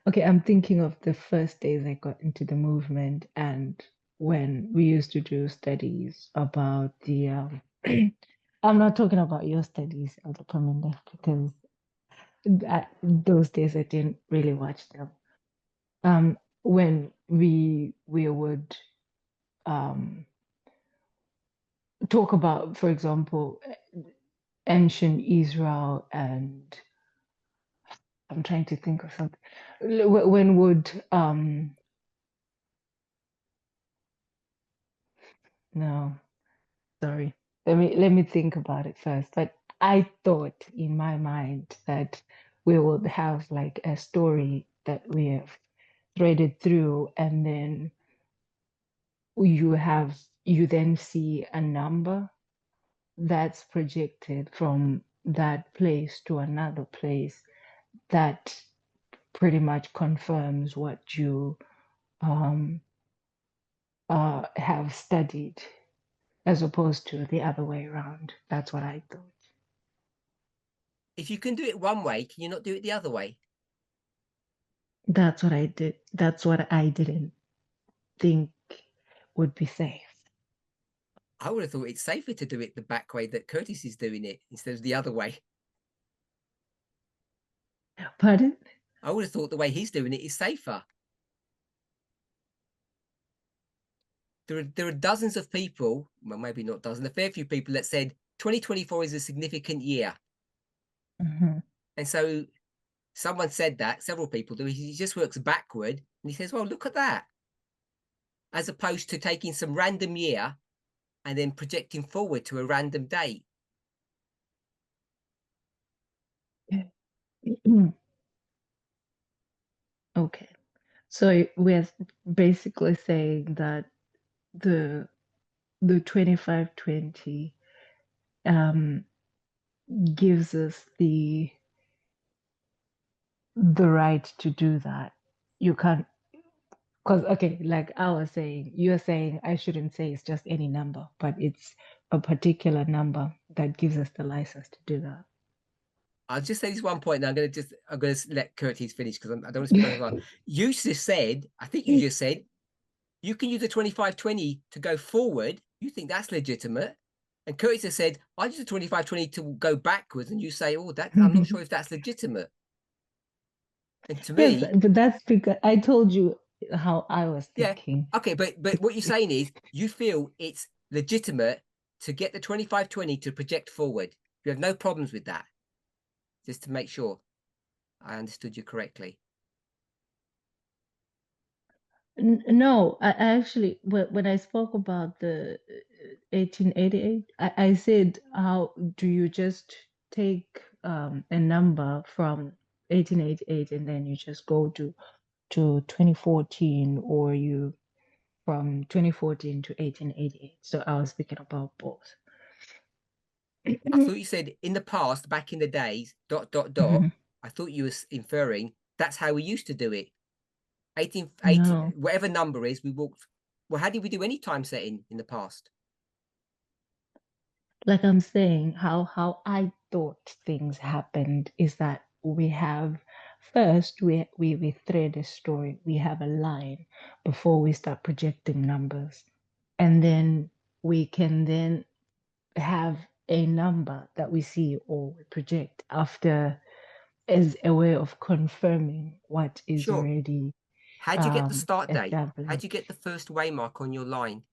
okay, I'm thinking of the first days I got into the movement and when we used to do studies about the I'm not talking about your studies, Elder Paminda, because those days I didn't really watch them. When we would talk about, for example, ancient Israel, and I'm trying to think of something. When would no, sorry. Let me think about it first. But I thought in my mind that we would have like a story that we have threaded through, and then you then see a number that's projected from that place to another place that pretty much confirms what you have studied, as opposed to the other way around. That's what I thought. If you can do it one way, can you not do it the other way? That's what I did. That's what I didn't think would be safe. I would have thought it's safer to do it the back way that Curtis is doing it instead of the other way. Pardon? I would have thought the way he's doing it is safer. There are dozens of people, well, maybe not dozens, a fair few people that said 2024 is a significant year. Mm-hmm. And so someone said that, several people do, he just works backward and he says, well, look at that. As opposed to taking some random year and then projecting forward to a random date. Okay. So we're basically saying that the 2520 gives us the right to do that. You can't, because okay, like I was saying, you're saying I shouldn't say it's just any number, but it's a particular number that gives us the license to do that. I'll just say this one point, and I'm gonna let Curtis finish because I don't want to speak on it. You just said, I think you just said, you can use the 2520 to go forward. You think that's legitimate. And Curtis has said, I use the 2520 to go backwards, and you say, oh, that I'm not sure if that's legitimate. And to me, yes, but that's because I told you how I was thinking. Yeah, okay, but what you're saying is you feel it's legitimate to get the 2520 to project forward. You have no problems with that. Just to make sure I understood you correctly. No, I actually, when I spoke about the 1888, I said, how do you just take a number from 1888 and then you just go to 2014, or you from 2014 to 1888? So I was speaking about both. I thought you said in the past, back in the days, ... I thought you were inferring that's how we used to do it. 18, No. whatever number is, we walked. Well, how did we do any time setting in the past? Like I'm saying, how I thought things happened is that we have first we thread a story. We have a line before we start projecting numbers, and then we can then have a number that we see or we project after as a way of confirming what is Sure. already How do you get the start date? How do establish. you get the first waymark on your line?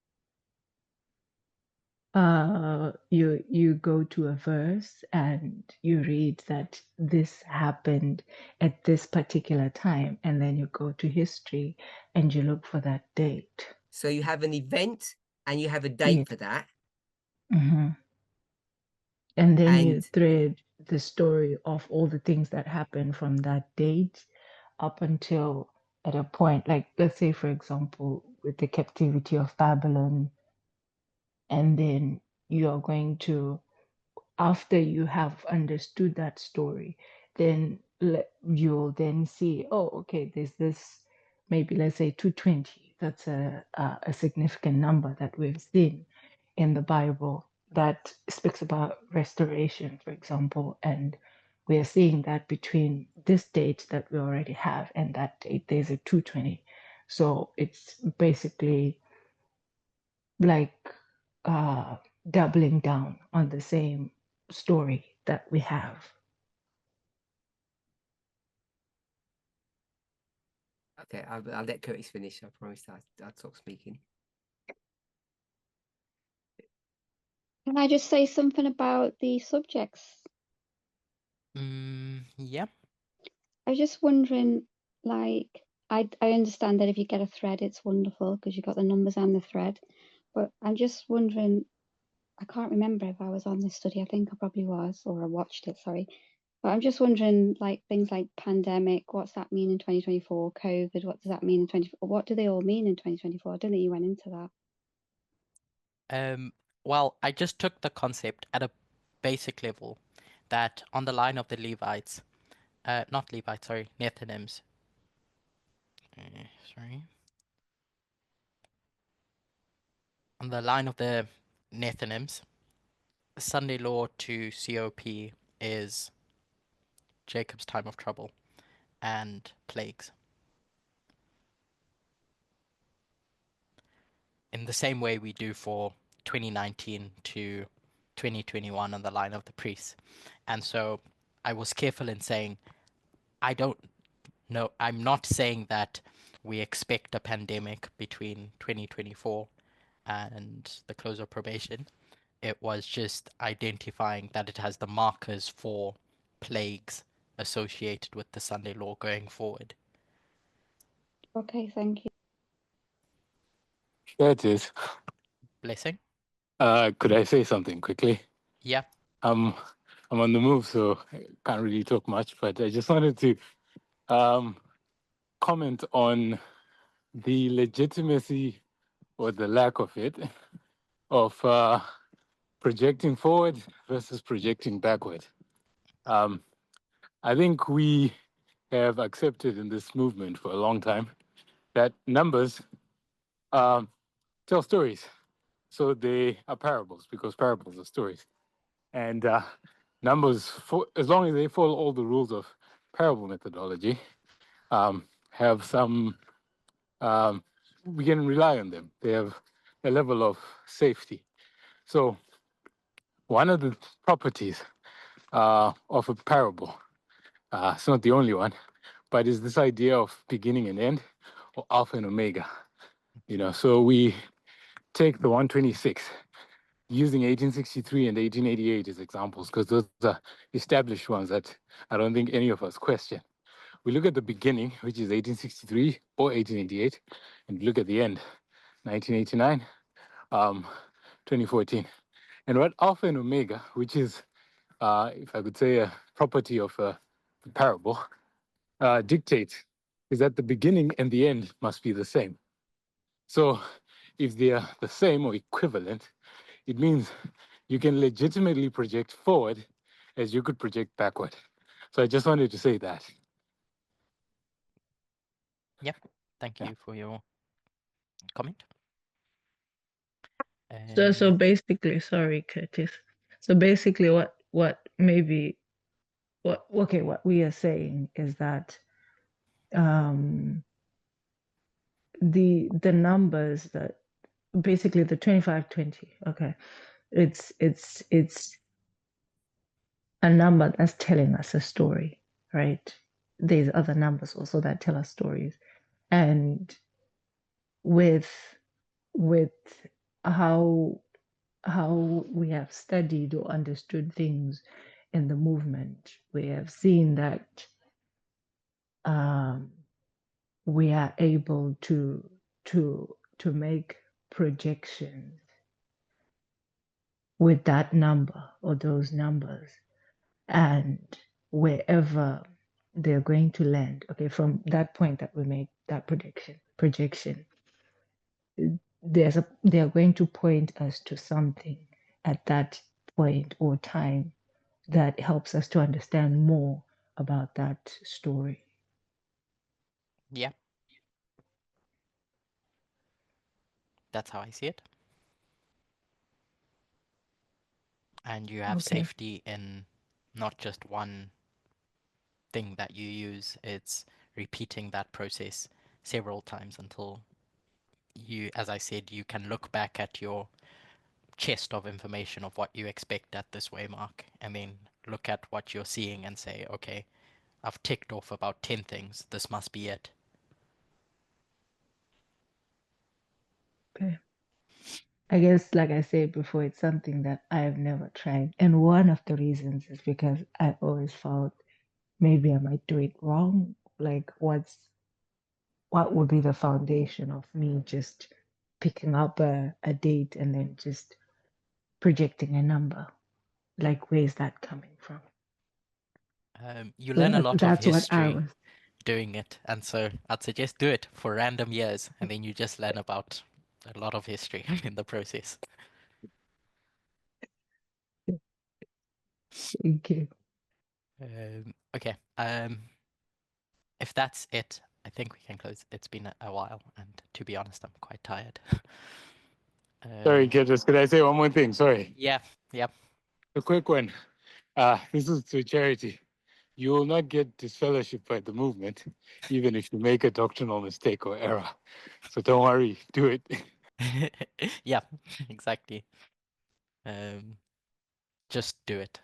You go to a verse and you read that this happened at this particular time, and then you go to history and you look for that date. So you have an event and you have a date for that. Mm-hmm. And then you And thread the story of all the things that happened from that date up until at a point, like let's say, for example, with the captivity of Babylon, and then you are going to, after you have understood that story, then you'll then see, oh, okay, there's this, maybe let's say 220. That's a significant number that we've seen in the Bible that speaks about restoration, for example, and we are seeing that between this date that we already have and that date, there's a 220. So it's basically like doubling down on the same story that we have. okay, I'll let Curtis finish. I promise I'll stop speaking. Can I just say something about the subjects? Yeah. I was just wondering, like, I understand that if you get a thread, it's wonderful because you got the numbers and the thread. But I'm just wondering, I can't remember if I was on this study. I think I probably was, or I watched it, sorry. But I'm just wondering, like, things like pandemic, what's that mean in 2024? COVID, what does that mean in 2024? What do they all mean in 2024? I don't think you went into that. Well, I just took the concept at a basic level that on the line of the Levites, not Levites, sorry, Nethinims. Sorry. On the line of the Nethinims, Sunday law to COP is Jacob's time of trouble and plagues. In the same way we do for 2019 to 2021 on the line of the priests. And so I was careful in saying, I'm not saying that we expect a pandemic between 2024 and the close of probation. It was just identifying that it has the markers for plagues associated with the Sunday law going forward. Okay, thank you. Curtis, Blessing? could I say something quickly? Yeah. I'm on the move, so I can't really talk much, but I just wanted to comment on the legitimacy or the lack of it of projecting forward versus projecting backward. I think we have accepted in this movement for a long time that numbers tell stories. So they are parables because parables are stories. And numbers, as long as they follow all the rules of parable methodology, have some, we can rely on them. They have a level of safety. So one of the properties of a parable, it's not the only one, but is this idea of beginning and end, or alpha and omega. So we take the 126, using 1863 and 1888 as examples, because those are established ones that I don't think any of us question. We look at the beginning, which is 1863 or 1888, and look at the end, 1989, 2014. And what alpha and omega, which is, if I could say, a property of the parable, dictates, is that the beginning and the end must be the same. So if they are the same or equivalent, it means you can legitimately project forward as you could project backward. So I just wanted to say that. Yeah, thank you for your comment. So basically, sorry, Curtis. So basically, what we are saying is that the numbers that basically the 2520, okay, it's a number that's telling us a story, right? There's other numbers also that tell us stories, And with how we have studied or understood things in the movement, we have seen that we are able to make projections with that number or those numbers, and wherever they're going to land. Okay, from that point that we made that projection, they are going to point us to something at that point or time that helps us to understand more about that story. Yeah. That's how I see it. And you have Okay. safety in not just one thing that you use, it's repeating that process several times until you, as I said, you can look back at your chest of information of what you expect at this waymark and then look at what you're seeing and say, okay, I've ticked off about 10 things. This must be it. Okay. I guess, like I said before, it's something that I've never tried. And one of the reasons is because I always felt maybe I might do it wrong. Like, what would be the foundation of me just picking up a date and then just projecting a number? Like, where's that coming from? You learn a lot of That's what I history was. doing it, and so I'd suggest do it for random years, and then you just learn about a lot of history in the process. Thank you. Okay. If that's it, I think we can close. It's been a while, and to be honest, I'm quite tired. Sorry, Ketis, could I say one more thing? Sorry. Yeah. A quick one. This is to charity. You will not get disfellowship by the movement, even if you make a doctrinal mistake or error. So don't worry, do it. Yeah, exactly. Just do it.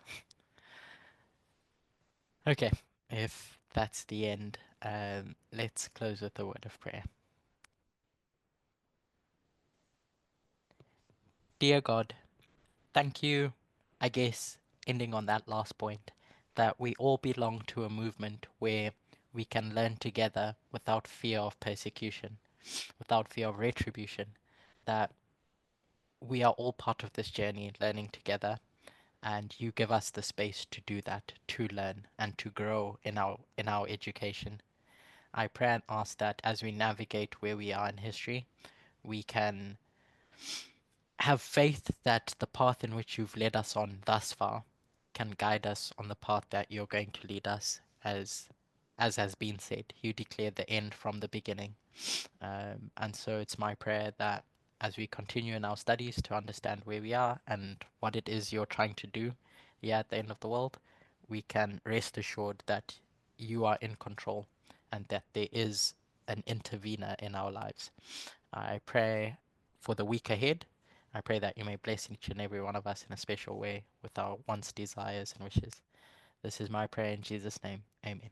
Okay, if that's the end, let's close with a word of prayer. Dear God, thank you, I guess, ending on that last point, that we all belong to a movement where we can learn together without fear of persecution, without fear of retribution, that we are all part of this journey learning together, and you give us the space to do that, to learn and to grow in our education. I pray and ask that as we navigate where we are in history, we can have faith that the path in which you've led us on thus far can guide us on the path that you're going to lead us. As has been said, you declared the end from the beginning. And so it's my prayer that as we continue in our studies to understand where we are and what it is you're trying to do here at the end of the world, we can rest assured that you are in control and that there is an intervener in our lives. I pray for the week ahead. I pray that you may bless each and every one of us in a special way with our wants, desires, and wishes. This is my prayer in Jesus' name. Amen.